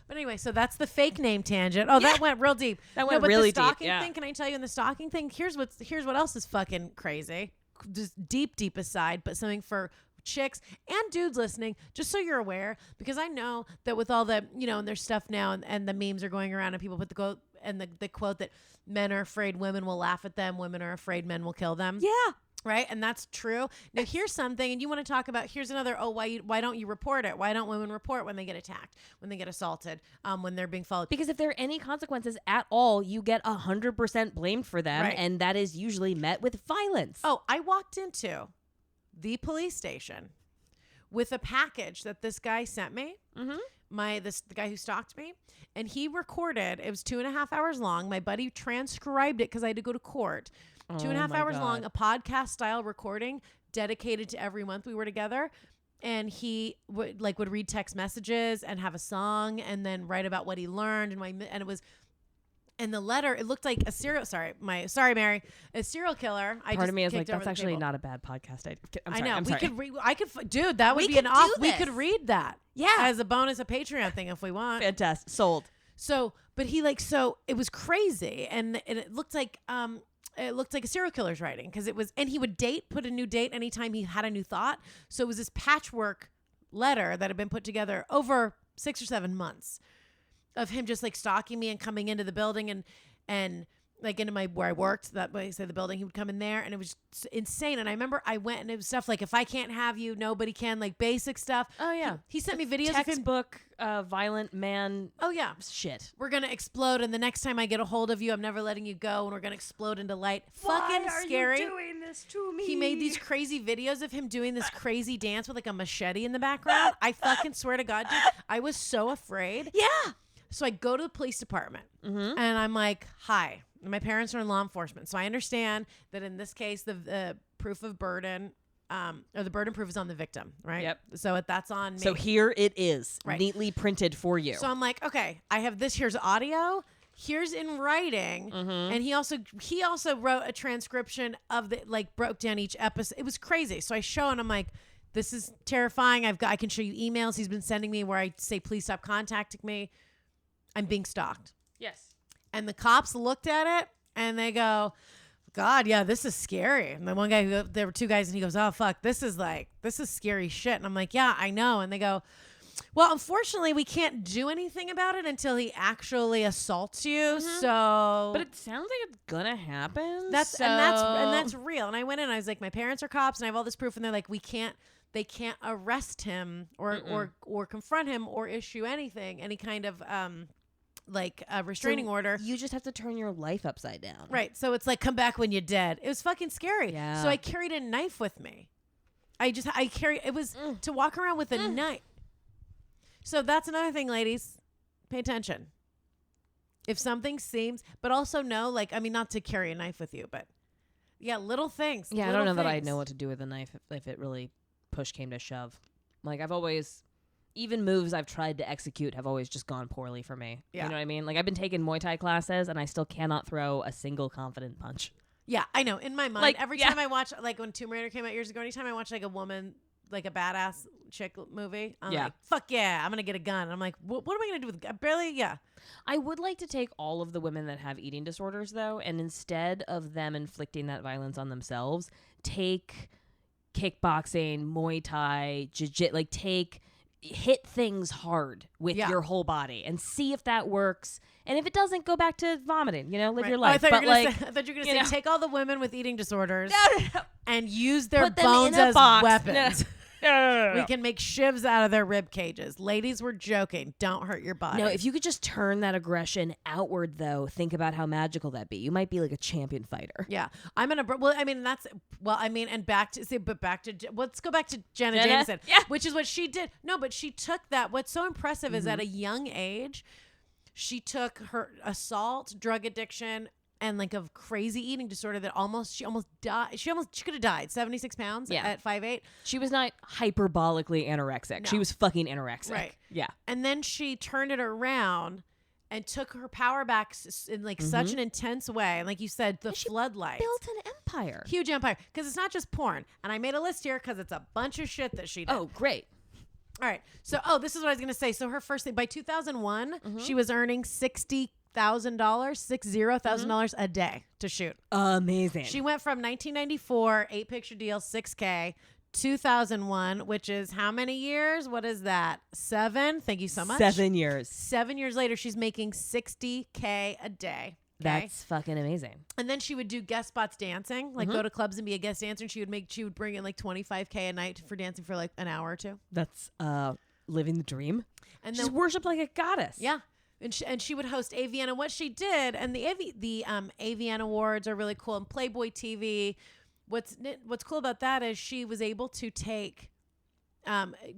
anyway, so that's the fake name tangent. Oh, that went real deep. That went really the stalking deep. Yeah. thing, can I tell you in the stalking thing? Here's what else is fucking crazy. Just deep aside, but something for chicks and dudes listening, just so you're aware, because I know that with all the, and there's stuff now and the memes are going around and people put the quote and the quote that men are afraid women will laugh at them, women are afraid men will kill them. Yeah. Right. And that's true. Now here's something, and you want to talk about, here's another, why don't you report it? Why don't women report when they get attacked, when they get assaulted, when they're being followed? Because if there are any consequences at all, you get 100% blamed for them. Right. And that is usually met with violence. Oh, I walked into the police station with a package that this guy sent me. Mm-hmm. The guy who stalked me, and he recorded. It was 2.5 hours long. My buddy transcribed it because I had to go to court. 2.5 hours long, a podcast style recording dedicated to every month we were together. And he would read text messages and have a song and then write about what he learned and it was. And the letter, it looked like a serial. Sorry, Mary, a serial killer. Part of me is like, that's actually not a bad podcast idea. I know. I'm we sorry. could, dude. That would be an off. We could read that. Yeah, as a bonus, a Patreon thing if we want. Fantastic. Sold. So, but he it was crazy, and it looked like a serial killer's writing because it was, and he would put a new date anytime he had a new thought. So it was this patchwork letter that had been put together over 6 or 7 months of him just like stalking me and coming into the building and like into where I worked, that way I say the building, he would come in there and it was insane. And I remember I went and it was stuff like, if I can't have you, nobody can, like basic stuff. Oh yeah. He sent me videos textbook violent man. Oh yeah. Shit. We're going to explode. And the next time I get a hold of you, I'm never letting you go. And we're going to explode into light. Fucking scary. Why are you doing this to me? He made these crazy videos of him doing this crazy dance with like a machete in the background. I fucking swear to God, dude, I was so afraid. Yeah. So I go to the police department and I'm like, hi. My parents are in law enforcement. So I understand that in this case, the proof of burden, or the burden proof is on the victim, right? Yep. So that's on me. So here it is, Right. neatly printed for you. So I'm like, okay, I have this. Here's audio. Here's in writing. And he also wrote a transcription of the, like, broke down each episode. It was crazy. So I show and I'm like, this is terrifying. I can show you emails he's been sending me where I say, please stop contacting me. I'm being stalked. Yes. And the cops looked at it and they go, God, yeah, this is scary. And the one guy, there were two guys, and he goes, oh, fuck, this is scary shit. And I'm like, yeah, I know. And they go, well, unfortunately, we can't do anything about it until he actually assaults you. So, but it sounds like it's gonna happen. That's real. And I went in, and I was like, my parents are cops, and I have all this proof. And they're like, they can't arrest him or confront him or issue any kind of like a restraining order. You just have to turn your life upside down. Right. So it's like, come back when you're dead. It was fucking scary. Yeah. So I carried a knife with me. It was to walk around with a knife. So that's another thing, ladies. Pay attention. If something seems, but also know, like, I mean, not to carry a knife with you, but yeah, little things. Yeah, I don't know that I know what to do with a knife if it really push came to shove. Like, I've always, even moves I've tried to execute have always just gone poorly for me. Yeah. You know what I mean? Like, I've been taking Muay Thai classes and I still cannot throw a single confident punch. Yeah, I know. In my mind, like, every time I watch, like when Tomb Raider came out years ago, anytime I watch like a woman, like a badass chick movie, I'm like, fuck yeah, I'm going to get a gun. And I'm like, what am I going to do with barely? Yeah. I would like to take all of the women that have eating disorders, though, and instead of them inflicting that violence on themselves, take kickboxing, Muay Thai, jiu-jitsu, like hit things hard with your whole body and see if that works. And if it doesn't, go back to vomiting, live your life. I thought you were going to say, take all the women with eating disorders and use their bones as weapons. No. We can make shivs out of their rib cages. Ladies, we're joking. Don't hurt your body. No, if you could just turn that aggression outward, though, think about how magical that'd be. You might be like a champion fighter. Yeah. And back to, let's go back to Jenna Jameson, which is what she did. No, but she took that. What's so impressive is at a young age, she took her assault, drug addiction, and like a crazy eating disorder that she almost died. She could have died. 76 pounds at 5'8". She was not hyperbolically anorexic. No. She was fucking anorexic. Right. Yeah. And then she turned it around and took her power back in like such an intense way. And like you said, the floodlights. Built an empire. Huge empire. Because it's not just porn. And I made a list here because it's a bunch of shit that she did. Oh, great. All right. So, this is what I was going to say. So her first thing, by 2001, she was earning $60,000 a day to shoot. Amazing. She went from 1994, 8-picture deal, $6K, 2001, which is how many years? What is that? 7? Thank you so much. 7 years. 7 years later, she's making $60K a day. Okay? That's fucking amazing. And then she would do guest spots dancing, like go to clubs and be a guest dancer. And she would bring in like $25K a night for dancing for like an hour or two. That's living the dream. And she's worshipped like a goddess. Yeah. And she would host AVN. And what she did, and the AVN Awards are really cool. And Playboy TV, what's cool about that is she was able to take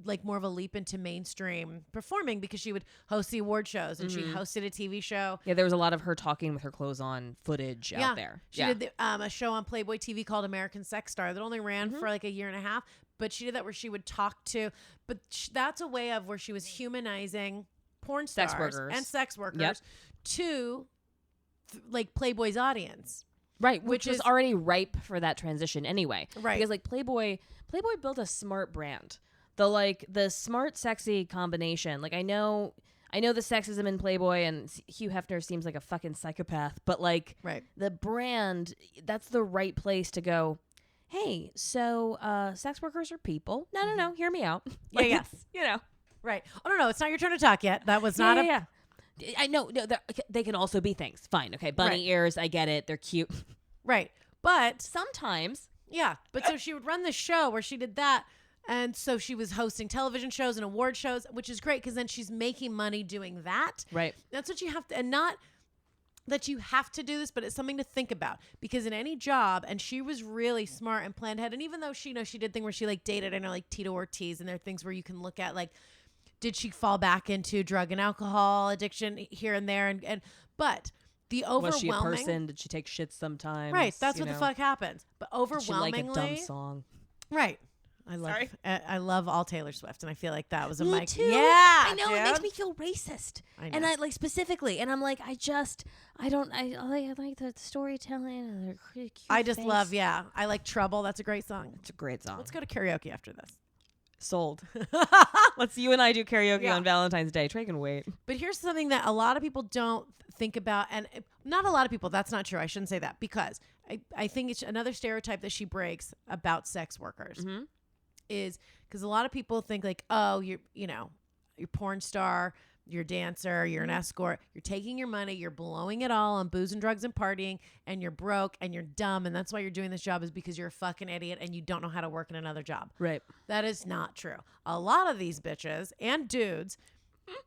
like more of a leap into mainstream performing because she would host the award shows and she hosted a TV show. Yeah, there was a lot of her talking with her clothes on footage out there. She did a show on Playboy TV called American Sex Star that only ran for like a year and a half. But she did that where she would talk to, but that's a way of where she was humanizing porn stars and sex workers to like Playboy's audience. Right, which is already ripe for that transition anyway. Right. Because like Playboy built a smart brand. The smart sexy combination. Like I know the sexism in Playboy and Hugh Hefner seems like a fucking psychopath, but like the brand, that's the right place to go, hey, so sex workers are people. No, hear me out. Like, yes. You know. Right. Oh, no, it's not your turn to talk yet. That was not Yeah. I know. No, they can also be things. Fine. Okay. Bunny ears. I get it. They're cute. Right. But sometimes. Yeah. But so she would run this show where she did that. And so she was hosting television shows and award shows, which is great because then she's making money doing that. Right. That's what you have to, and not that you have to do this, but it's something to think about because in any job, and she was really smart and planned ahead. And even though she did thing where she like dated, I know like Tito Ortiz, and there are things where you can look at like, did she fall back into drug and alcohol addiction here and there? But the overwhelming... Was she a person? Did she take shit sometimes? Right. That's what the fuck happens. But overwhelmingly... Did she like a dumb song? Right. I love all Taylor Swift, and I feel like that was a Me mic. too. Yeah. I know. Dude. It makes me feel racist. I know. And I like specifically, and I'm like, I like the storytelling and the cute I just face. love, I like Trouble. That's a great song. It's a great song. Let's go to karaoke after this. Sold. Let's you and I do karaoke on Valentine's Day. Trey can wait. But here's something that a lot of people don't think about, and not a lot of people. That's not true. I shouldn't say that because I think it's another stereotype that she breaks about sex workers is because a lot of people think like, oh, you're porn star, you're a dancer, you're an escort, you're taking your money, you're blowing it all on booze and drugs and partying, and you're broke and you're dumb, and that's why you're doing this job is because you're a fucking idiot and you don't know how to work in another job. Right. That is not true. A lot of these bitches and dudes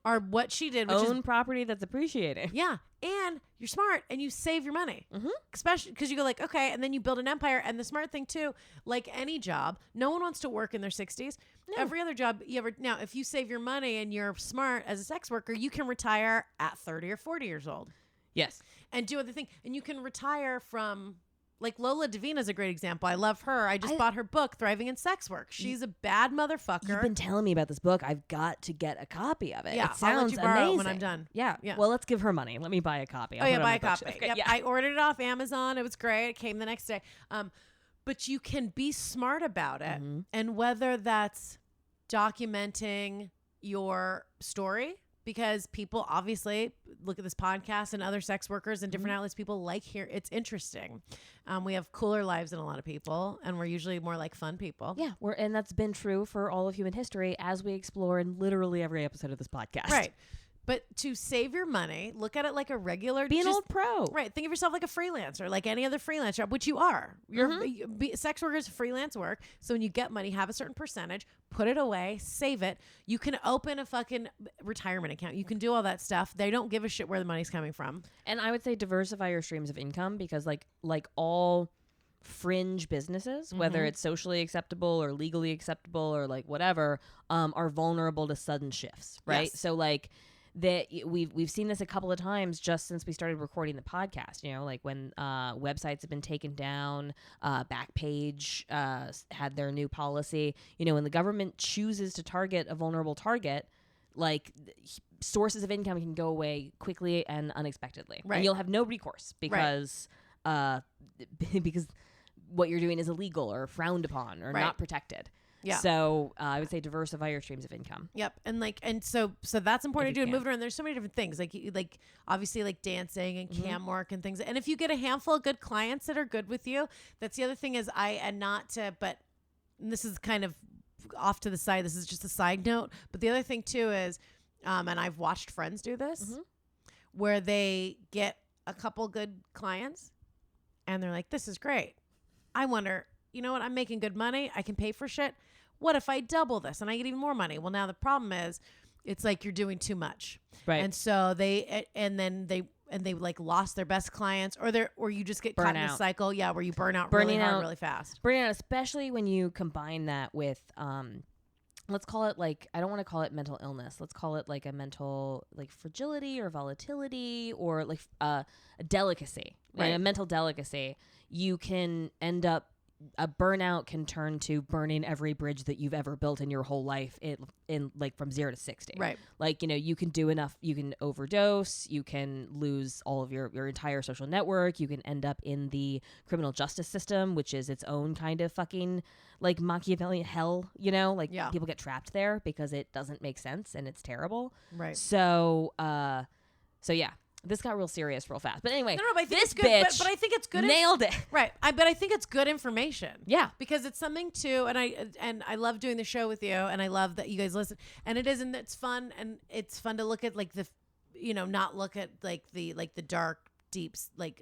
are what she did, which own property that's appreciating. Yeah. And you're smart and you save your money. Especially because you go like, okay, and then you build an empire. And the smart thing too, like any job, no one wants to work in their 60s. No. Every other job now, if you save your money and you're smart as a sex worker, you can retire at 30 or 40 years old. Yes. And do other things. And you can retire from, like Lola Davina is a great example. I love her. I just bought her book, Thriving in Sex Work. She's a bad motherfucker. You've been telling me about this book. I've got to get a copy of it. Yeah, it sounds I'll let you borrow amazing. It when I'm done. Yeah. Well, let's give her money. Let me buy a copy. Buy a copy. Yep. Yeah. I ordered it off Amazon. It was great. It came the next day. But you can be smart about it. And whether that's documenting your story, because people obviously look at this podcast and other sex workers and different outlets, people like here. It's interesting. We have cooler lives than a lot of people, and we're usually more like fun people. Yeah, and that's been true for all of human history as we explore in literally every episode of this podcast. Right. But to save your money, look at it like a regular... Be an old pro. Right. Think of yourself like a freelancer, like any other freelance job, which you are. Sex workers, freelance work. So when you get money, have a certain percentage, put it away, save it. You can open a fucking retirement account. You can do all that stuff. They don't give a shit where the money's coming from. And I would say diversify your streams of income because like all fringe businesses, whether it's socially acceptable or legally acceptable or like whatever, are vulnerable to sudden shifts. Right. Yes. So like... that we've seen this a couple of times just since we started recording the podcast, like when websites have been taken down, Backpage had their new policy, when the government chooses to target a vulnerable target, like sources of income can go away quickly and unexpectedly. Right. And you'll have no recourse because because what you're doing is illegal or frowned upon or not protected. Yeah. So I would say diversify your streams of income. Yep. And so that's important to do. Moving around. There's so many different things like obviously like dancing and cam work and things. And if you get a handful of good clients that are good with you, that's the other thing is but this is kind of off to the side. This is just a side note. But the other thing too is, and I've watched friends do this where they get a couple good clients and they're like, this is great. I wonder, you know what? I'm making good money. I can pay for shit. What if I double this and I get even more money? Well, now the problem is it's like you're doing too much. Right. And so they like lost their best clients or you just get caught in a cycle. Yeah. Where you burn out really hard, really fast. Burning out, especially when you combine that with, let's call it like, I don't want to call it mental illness. Let's call it like a mental like fragility or volatility or like a delicacy, right? A mental delicacy. You can end up a burnout can turn to burning every bridge that you've ever built in your whole life in like from 0 to 60. Right. Like, you know, you can do enough, you can overdose, you can lose all of your entire social network, you can end up in the criminal justice system, which is its own kind of fucking like Machiavellian hell, you know, like people get trapped there because it doesn't make sense and it's terrible. Right. So yeah. This got real serious real fast. But anyway, but I think this it's good, bitch but I think it's good. Nailed it. Right. But I think it's good information. Yeah. Because it's something too, and I love doing the show with you, and I love that you guys listen. And it is, and it's fun, and it's fun to look at like the, you know, not look at like the dark, deeps, like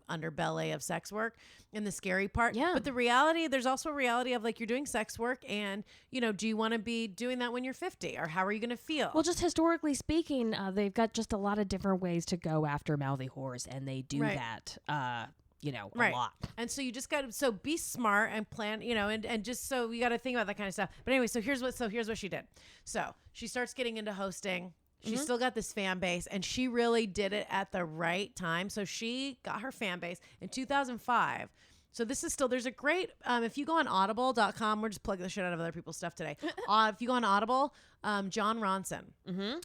underbelly of sex work and the scary part. Yeah. But the reality, there's also a reality of like you're doing sex work, and you know, do you want to be doing that when you're 50, or how are you going to feel? Well, just historically speaking, they've got just a lot of different ways to go after mouthy whores, and they do that. A lot. And so you just got to be smart and plan, you know, and just so you got to think about that kind of stuff. But anyway, so here's what she did. So she starts getting into hosting. She's still got this fan base, and she really did it at the right time. So she got her fan base in 2005. So this is still, there's a great, if you go on audible.com, we're just plugging the shit out of other people's stuff today. If you go on Audible, John Ronson,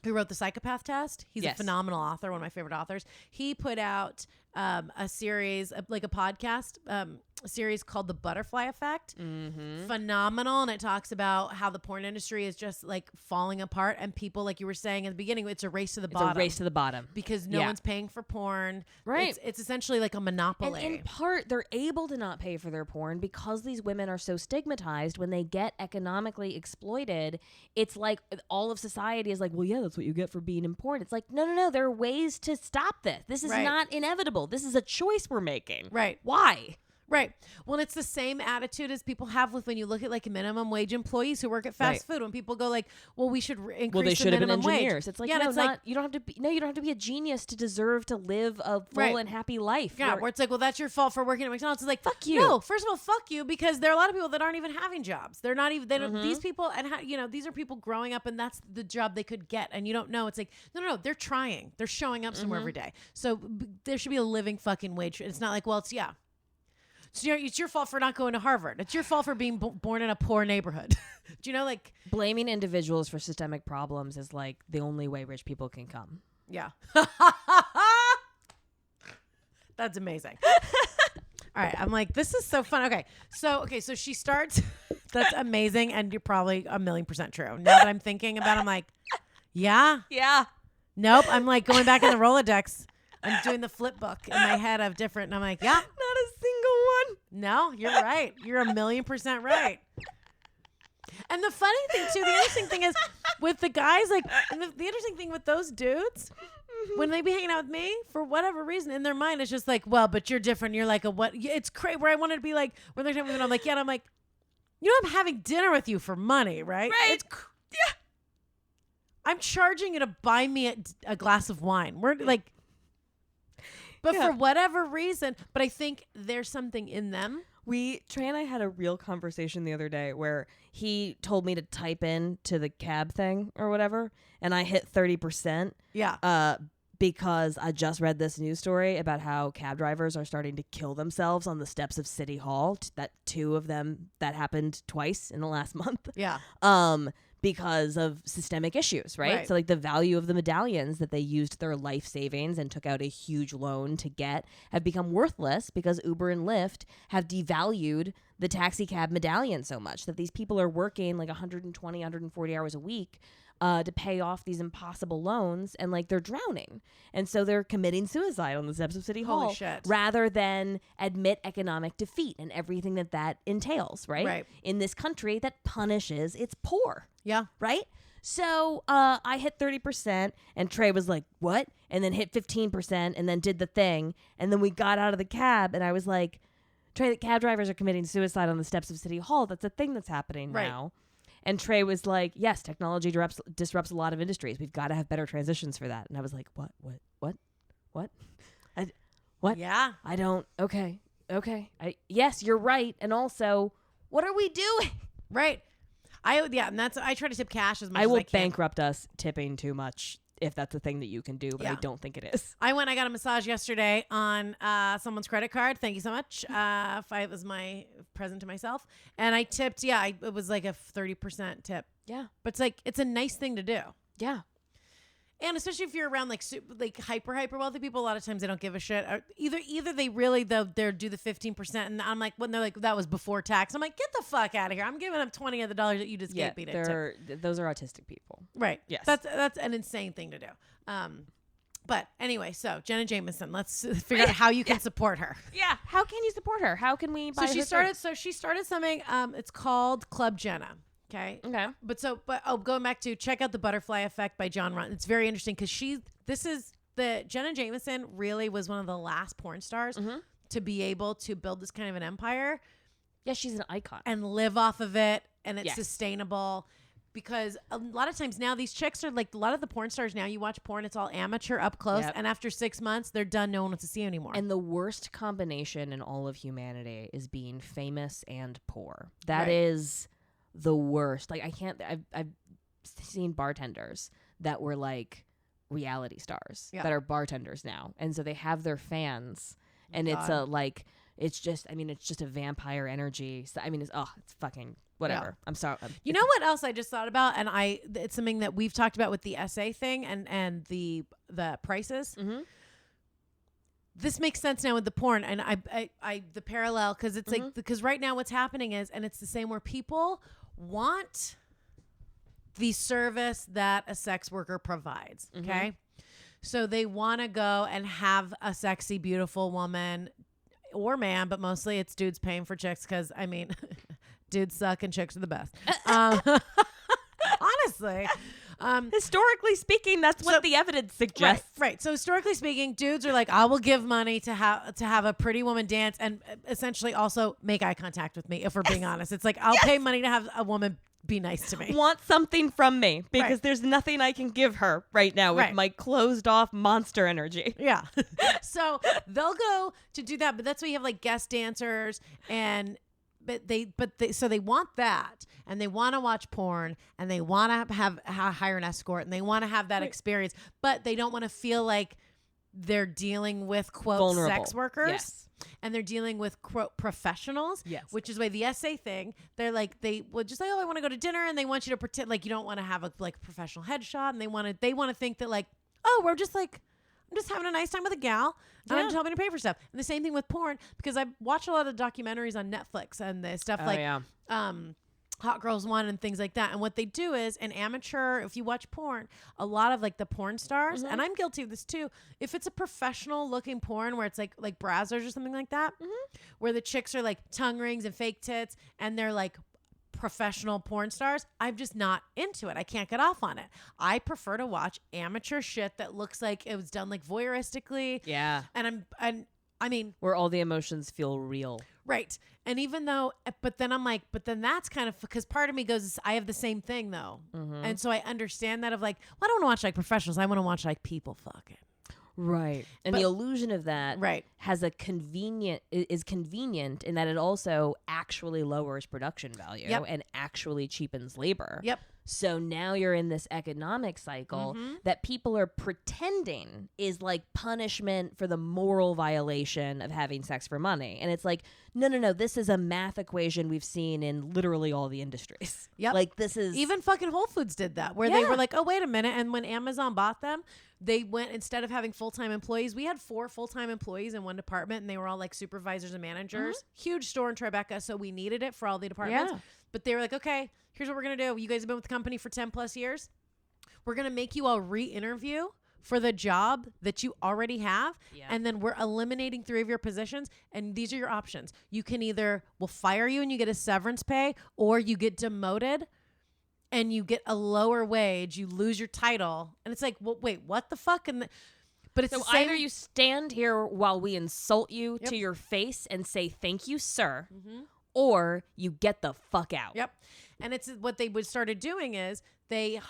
who wrote The Psychopath Test, he's a phenomenal author, one of my favorite authors. He put out a series, like a podcast, a series called The Butterfly Effect. Phenomenal. And it talks about how the porn industry is just like falling apart, and people, like you were saying at the beginning, it's a race to the bottom. It's a race to the bottom. Because no one's paying for porn. Right. It's essentially like a monopoly. And in part, they're able to not pay for their porn because these women are so stigmatized. When they get economically exploited, it's like all of society is like, well, yeah, that's what you get for being in porn. It's like, no. There are ways to stop this. This is not inevitable. This is a choice we're making. Right. Why? Right. Well, it's the same attitude as people have with when you look at like minimum wage employees who work at fast food. When people go like, well, we should increase they should have been engineers. Wage. It's like, no, it's like, you don't have to be a genius to deserve to live a full and happy life. Yeah, where it's like, well, that's your fault for working at McDonald's. It's like, fuck you. No, first of all, fuck you, because there are a lot of people that aren't even having jobs. They're not even, these people, and these are people growing up, and that's the job they could get, and you don't know. It's like, no, they're trying. They're showing up somewhere every day. So there should be a living fucking wage. It's not like, well, it's So it's your fault for not going to Harvard. It's your fault for being born in a poor neighborhood. Do you know, like, blaming individuals for systemic problems is like the only way rich people can come. Yeah. That's amazing. All right. I'm like, this is so fun. Okay. So she starts. That's amazing. And you're probably 1,000,000% true. Now that I'm thinking about it, I'm like, yeah. Yeah. Nope. I'm like going back in the Rolodex. I'm doing the flip book in my head of different. And I'm like, yeah. Not a single one. No, you're right. You're 1,000,000% right. And the funny thing too, the interesting thing is with the guys, like, and the interesting thing with those dudes, when they be hanging out with me, for whatever reason, in their mind, it's just like, well, but you're different. You're like a what? It's crazy. Where I wanted to be like, when they're talking with me, I'm like, yeah. And I'm like, you know, I'm having dinner with you for money, right? Right. Yeah. I'm charging you to buy me a glass of wine. We're like, but for whatever reason, but I think there's something in them. Trey and I had a real conversation the other day where he told me to type in to the cab thing or whatever, and I hit 30%. Yeah. Because I just read this news story about how cab drivers are starting to kill themselves on the steps of City Hall. That 2 of them, that happened twice in the last month. Yeah. Because of systemic issues, right? So like the value of the medallions that they used their life savings and took out a huge loan to get have become worthless because Uber and Lyft have devalued the taxi cab medallion so much that these people are working like 120, 140 hours a week to pay off these impossible loans, and like they're drowning. And so they're committing suicide on the steps of City Hall. Holy shit. Rather than admit economic defeat and everything that entails, right? In this country that punishes its poor. Yeah. Right? So I hit 30%, and Trey was like, what? And then hit 15%, and then did the thing. And then we got out of the cab, and I was like, Trey, the cab drivers are committing suicide on the steps of City Hall. That's a thing that's happening now. And Trey was like, yes, technology disrupts a lot of industries. We've got to have better transitions for that. And I was like, what? What? Yeah. I don't. Okay. Yes, you're right. And also, what are we doing? Right. And I try to tip cash as much I as will I can. bankrupt us tipping too much if that's a thing that you can do, but I don't think it is. I got a massage yesterday on someone's credit card. Thank you so much. It was my present to myself. And I tipped, it was like a 30% tip. Yeah. But it's a nice thing to do. Yeah. And especially if you're around like hyper wealthy people, a lot of times they don't give a shit. Or either they really they'll do the 15%, and I'm like, when they're like, that was before tax. I'm like, get the fuck out of here. I'm giving them 20 of the dollars that you just gave me to tip. Those are autistic people, right? Yes, that's an insane thing to do. But anyway, so Jenna Jameson, let's figure out how you can support her. Yeah, how can you support her? How can we buy? She started something. It's called Club Jenna. Okay. But going back to check out The Butterfly Effect by John Ron. It's very interesting because Jenna Jameson really was one of the last porn stars to be able to build this kind of an empire. Yeah, she's an icon. And live off of it, and it's sustainable. Because a lot of times now these chicks are like, a lot of the porn stars now, you watch porn, it's all amateur up close. Yep. And after 6 months, they're done. No one wants to see you anymore. And the worst combination in all of humanity is being famous and poor. That is the worst. Like I've seen bartenders that were like reality stars that are bartenders now, and so they have their fans, and it's just a vampire energy. So it's fucking whatever. Yeah. I'm sorry. You know what else I just thought about, and it's something that we've talked about with the essay thing and the prices. Mm-hmm. This makes sense now with the porn, and I the parallel, because it's like, because right now what's happening is, and it's the same where people want the service that a sex worker provides. Okay. So they want to go and have a sexy, beautiful woman or man, but mostly it's dudes paying for chicks. Cause dudes suck and chicks are the best. Honestly. Historically speaking, that's what the evidence suggests. Right. So historically speaking, dudes are like, I will give money to have a pretty woman dance and essentially also make eye contact with me. If we're being honest, it's like, I'll pay money to have a woman be nice to me. Want something from me because there's nothing I can give her right now with my closed off monster energy. Yeah. So they'll go to do that, but that's why you have like guest dancers so they want that, and they want to watch porn, and they want to hire an escort, and they want to have that experience, but they don't want to feel like they're dealing with quote vulnerable sex workers. Yes. And they're dealing with quote professionals. Yes. Which is why the essay thing, they're like, they would just like, oh, I want to go to dinner, and they want you to pretend like you don't want to have a like professional headshot, and they want to think that like, oh, we're just like, I'm just having a nice time with a gal, and I'm just helping to pay for stuff. And the same thing with porn, because I watch a lot of documentaries on Netflix and the stuff Hot Girls One and things like that. And what they do is an amateur, if you watch porn, a lot of like the porn stars, and I'm guilty of this too. If it's a professional looking porn where it's like Brazzers or something like that, where the chicks are like tongue rings and fake tits, and they're like professional porn stars, I'm just not into it. I can't get off on it. I prefer to watch amateur shit that looks like it was done like voyeuristically. Yeah. And I mean, where all the emotions feel real. Right. And even though, but then I'm like, but then that's kind of, because part of me goes, I have the same thing though. And so I understand that of like, well, I don't want to watch like professionals. I want to watch like people fucking. Right. And the illusion of that has is convenient in that it also actually lowers production value and actually cheapens labor. Yep. So now you're in this economic cycle that people are pretending is like punishment for the moral violation of having sex for money. And it's like, no. This is a math equation we've seen in literally all the industries. Yep. Like this is... Even fucking Whole Foods did that, where they were like, oh, wait a minute. And when Amazon bought them, they went, instead of having full-time employees, we had 4 full-time employees in one department, and they were all like supervisors and managers. Huge store in Tribeca, so we needed it for all the departments. Yeah. But they were like, okay, here's what we're going to do. You guys have been with the company for 10 plus years. We're going to make you all re-interview for the job that you already have. Yeah. And then we're eliminating 3 of your positions. And these are your options. You can either, we'll fire you and you get a severance pay, or you get demoted and you get a lower wage. You lose your title. And it's like, well, wait, what the fuck? But it's so either you stand here while we insult you to your face and say, thank you, sir. Or you get the fuck out. Yep. And it's what they would started doing is they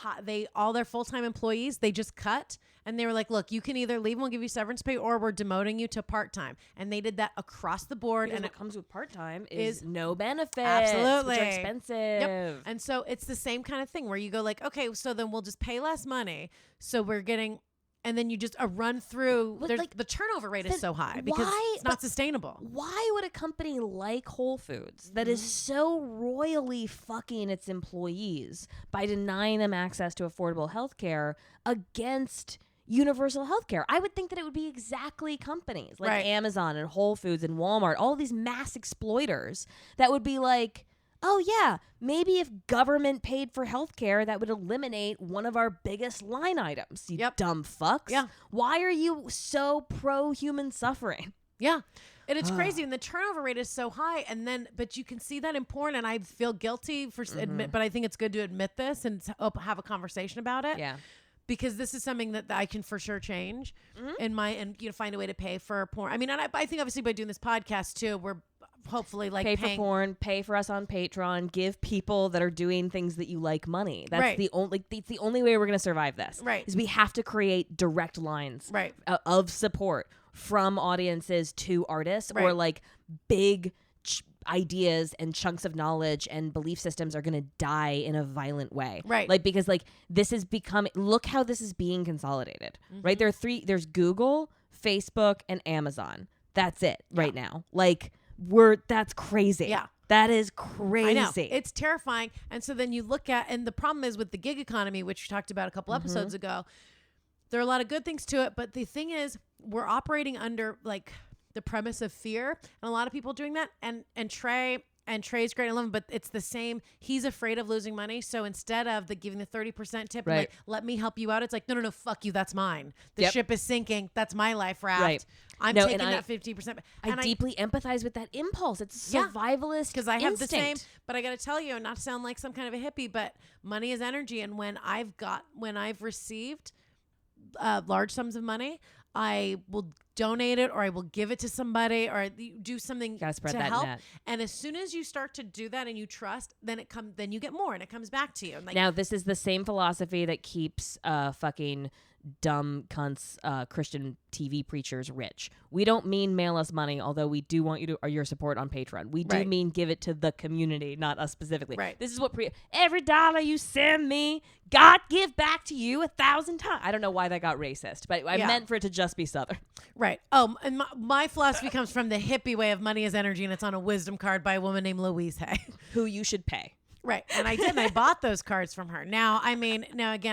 all their full-time employees, they just cut. And they were like, look, you can either leave and we'll give you severance pay, or we're demoting you to part-time. And they did that across the board. Because and what comes with part-time is no benefits. Absolutely. Which are expensive. Yep. And so it's the same kind of thing where you go like, okay, so then we'll just pay less money. So we're getting, and then you just run through. Like, the turnover rate is so high because it's not sustainable. Why would a company like Whole Foods that is so royally fucking its employees by denying them access to affordable health care against universal health care? I would think that it would be exactly companies like Amazon and Whole Foods and Walmart, all these mass exploiters that would be like, oh yeah, maybe if government paid for healthcare, that would eliminate one of our biggest line items. You dumb fucks. Yeah. Why are you so pro human suffering? Yeah. And it's crazy. And the turnover rate is so high. And then, but you can see that in porn. And I feel guilty for but I think it's good to admit this and have a conversation about it. Yeah. Because this is something that I can for sure change and find a way to pay for porn. I mean, and I think obviously by doing this podcast too, we're hopefully like pay for porn, pay for us on Patreon, give people that are doing things that you like money. That's the only way we're going to survive this. Right. Is we have to create direct lines of support from audiences to artists, or like big ideas and chunks of knowledge and belief systems are going to die in a violent way. Right. Like, because like this is becoming, look how this is being consolidated, right? There's Google, Facebook, and Amazon. That's it right now. Like that's crazy. Yeah. That is crazy. I know. It's terrifying. And so then you look at, and the problem is with the gig economy, which we talked about a couple episodes ago, there are a lot of good things to it. But the thing is, we're operating under like the premise of fear, and a lot of people doing that. And Trey's great. I love him, but it's the same. He's afraid of losing money. So instead of giving the 30% tip, and like, let me help you out, it's like, no, fuck you. That's mine. The ship is sinking. That's my life raft. Right. I'm taking that 50%. I deeply empathize with that impulse. It's survivalist because I have the same. instinct. But I got to tell you, not to sound like some kind of a hippie, but money is energy. And when I've received large sums of money, I will donate it, or I will give it to somebody, or do something to help. Net. And as soon as you start to do that and you trust, then you get more and it comes back to you. Like, now, this is the same philosophy that keeps fucking dumb cunts Christian TV preachers rich. We don't mean mail us money, although we do want your support on Patreon. We do mean give it to the community, not us specifically. Right. This is what every dollar you send me, God give back to you 1,000 times. I don't know why that got racist, but I meant for it to just be Southern. Right. Oh, and my philosophy comes from the hippie way of money is energy, and it's on a wisdom card by a woman named Louise Hay, who you should pay. Right. And I did. And I bought those cards from her. Now, again,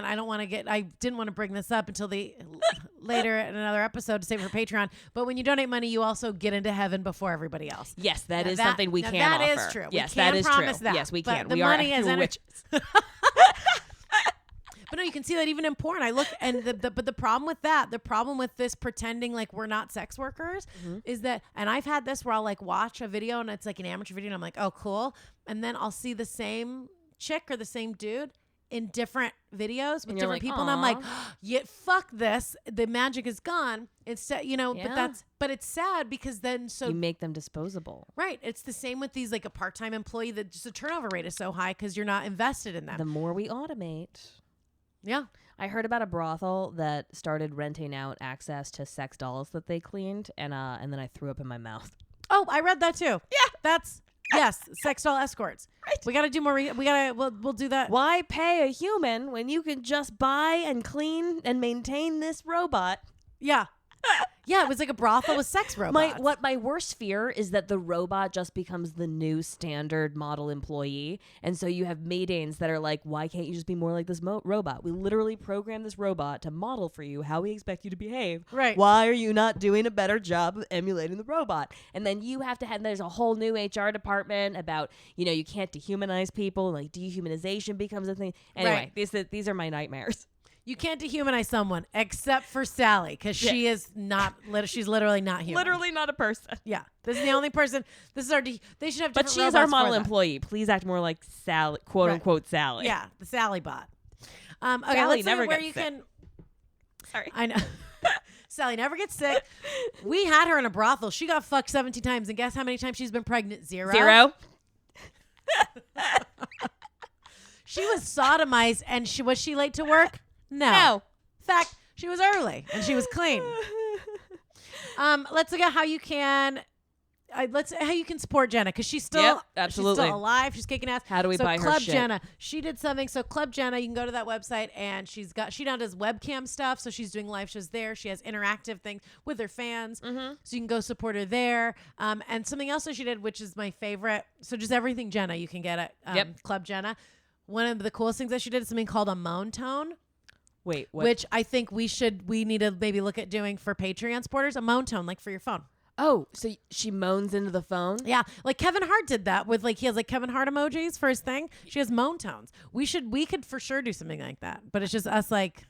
I didn't want to bring this up until later in another episode to save for Patreon. But when you donate money, you also get into heaven before everybody else. Yes, that is something we can offer. That is true. Yes, that is true. That. Yes, we can. The we money are is witches. But no, you can see that even in porn. I look, and but the problem with this pretending like we're not sex workers is that, and I've had this where I'll like watch a video and it's like an amateur video and I'm like, oh, cool. And then I'll see the same chick or the same dude in different videos with different people. And I'm like, yeah, fuck this. The magic is gone. Instead, but it's sad because then you make them disposable. Right. It's the same with these, like a part-time employee that just the turnover rate is so high because you're not invested in them. The more we automate. Yeah. I heard about a brothel that started renting out access to sex dolls that they cleaned, and then I threw up in my mouth. Oh, I read that too. Yeah. Yes, sex doll escorts. Right. We got to do more. We'll do that. Why pay a human when you can just buy and clean and maintain this robot? Yeah. Yeah, it was like a brothel with sex robots. My worst fear is that the robot just becomes the new standard model employee. And so you have maidens that are like, why can't you just be more like this robot? We literally programmed this robot to model for you how we expect you to behave. Right. Why are you not doing a better job of emulating the robot? And then you have to there's a whole new HR department about, you can't dehumanize people. Like dehumanization becomes a thing. Anyway, these are my nightmares. You can't dehumanize someone except for Sally because she is not. She's literally not human. Literally not a person. Yeah, this is the only person. This is our. They should have. But she is our model employee. Please act more like Sally, quote unquote Sally. Yeah, the Sally bot. Okay, Sally let's never see where gets you sick. can. Sorry, I know. Sally never gets sick. We had her in a brothel. She got fucked 17 times, and guess how many times she's been pregnant? Zero. She was sodomized, and was she late to work? No. In fact, she was early, and she was clean. Let's look at how you can. How you can support Jenna, because she's still absolutely. she's still alive. She's kicking ass. How do we buy her Club shit? Jenna, she did something. So Club Jenna, you can go to that website, and she now does webcam stuff. So she's doing live shows there. She has interactive things with her fans. Mm-hmm. So you can go support her there. And something else that she did, which is my favorite. So just everything Jenna, you can get at Club Jenna. One of the coolest things that she did is something called a moan tone. Wait, what? Which I think we need to maybe look at doing for Patreon supporters. A moan tone, like for your phone. Oh, so she moans into the phone? Yeah, like Kevin Hart did that with he has like Kevin Hart emojis for his thing. She has moan tones. We could for sure do something like that, but it's just us like.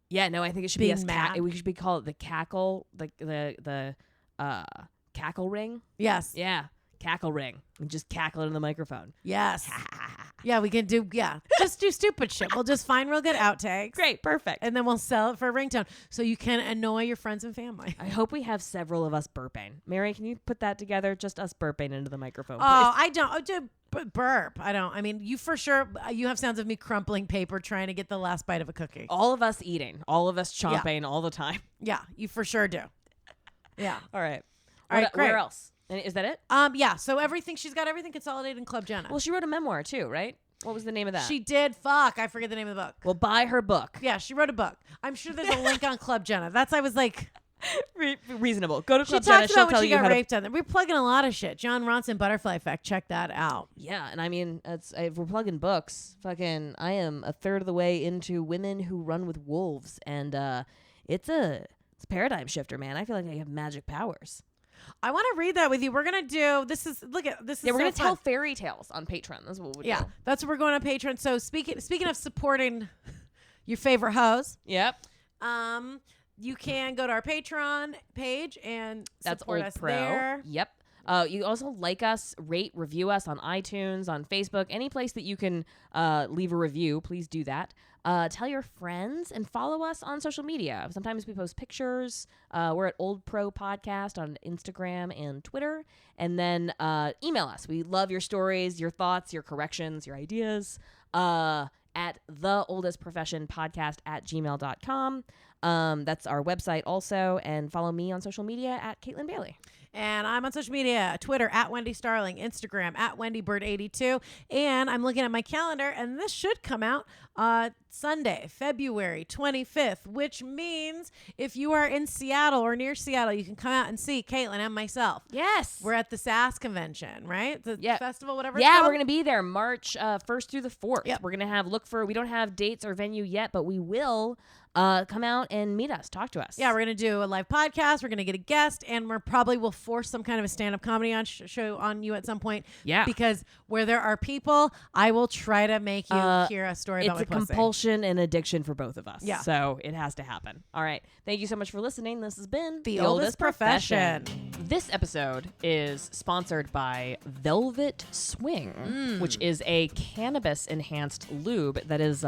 Yeah, no, I think it should be us. We should call it the cackle, the cackle ring. Yes. Yeah, cackle ring. And just cackle into the microphone. Yes. Yeah, we can do. Yeah, just do stupid shit. We'll just find real good outtakes. Great, perfect. And then we'll sell it for a ringtone so you can annoy your friends and family. I hope we have several of us burping. Mary, can you put that together? Just us burping into the microphone. Oh, I don't. I do burp. I don't. I mean, you for sure. You have sounds of me crumpling paper trying to get the last bite of a cookie. All of us eating. All of us chomping all the time. Yeah, you for sure do. Yeah. All right. All right. Great. Where else? And is that it? Yeah. So she's got everything consolidated in Club Jenna. Well, she wrote a memoir too, right? What was the name of that? She did. Fuck, I forget the name of the book. Well, buy her book. Yeah, she wrote a book. I'm sure there's a link on Club Jenna. I was like, reasonable. Go to Club Jenna. She'll About tell when she you got how raped on there. We're plugging a lot of shit. John Ronson, Butterfly Effect. Check that out. Yeah, and I mean, if we're plugging books, I am a third of the way into Women Who Run with Wolves, and it's a paradigm shifter, man. I feel like I have magic powers. I want to read that with you. We're gonna do this. We're gonna tell fairy tales on Patreon. That's what we do. Yeah, that's what we're going on Patreon. So speaking of supporting your favorite hoes, yep. You can go to our Patreon page and That's support Old us Pro. there. Yep. You also like us, rate, review us on iTunes, on Facebook, any place that you can leave a review. Please do that. Tell your friends and follow us on social media. Sometimes we post pictures. We're at Old Pro Podcast on Instagram and Twitter. And then email us. We love your stories, your thoughts, your corrections, your ideas at theoldestprofessionpodcast@gmail.com. That's our website also. And follow me on social media at Kaytlin Bailey. And I'm on social media, Twitter at Wendi Starling, Instagram at WendyBird82. And I'm looking at my calendar, and this should come out Sunday, February 25th, which means if you are in Seattle or near Seattle, you can come out and see Kaytlin and myself. Yes. We're at the SAS convention, right? The festival, whatever. Yeah, it's called. we're going to be there March 1st through the 4th. Yep. We're going to we don't have dates or venue yet, but we will come out and meet us, talk to us. Yeah, we're going to do a live podcast. We're going to get a guest, and we'll force some kind of a stand-up comedy show on you at some point. Yeah. Because where there are people, I will try to make you hear a story about my pussy. It's a compulsion and addiction for both of us. Yeah. So it has to happen. All right. Thank you so much for listening. This has been The Oldest Profession. This episode is sponsored by Velvet Swing, which is a cannabis-enhanced lube that is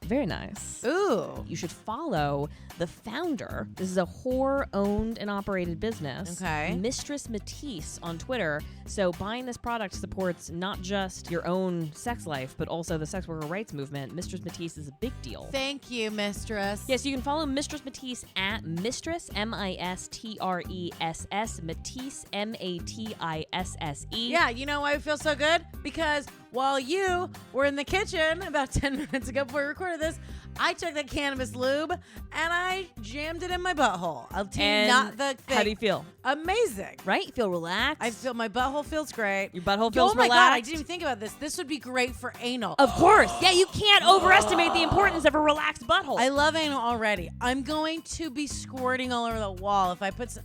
very nice. Ooh. You should follow the founder. This is a whore-owned and operated business. Okay. Mistress Matisse on Twitter. So buying this product supports not just your own sex life, but also the sex worker rights movement. Mistress Matisse is a big deal. Thank you, Mistress. Yes, you can follow Mistress Matisse at Mistress, MISTRESS, Matisse, MATISSE. Yeah, you know why I feel so good? Because while you were in the kitchen about 10 minutes ago before we recorded this, I took that cannabis lube and I jammed it in my butthole. I'll tell you not the thing. How do you feel? Amazing. Right? You feel relaxed? I feel my butthole feels great. Your butthole feels relaxed? Oh my God, I didn't even think about this. This would be great for anal. Of course. Yeah, you can't overestimate the importance of a relaxed butthole. I love anal already. I'm going to be squirting all over the wall if I put some...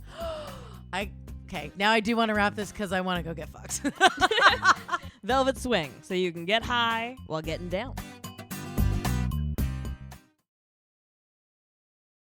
Okay, now I do want to wrap this because I want to go get fucked. Velvet Swing, so you can get high while getting down.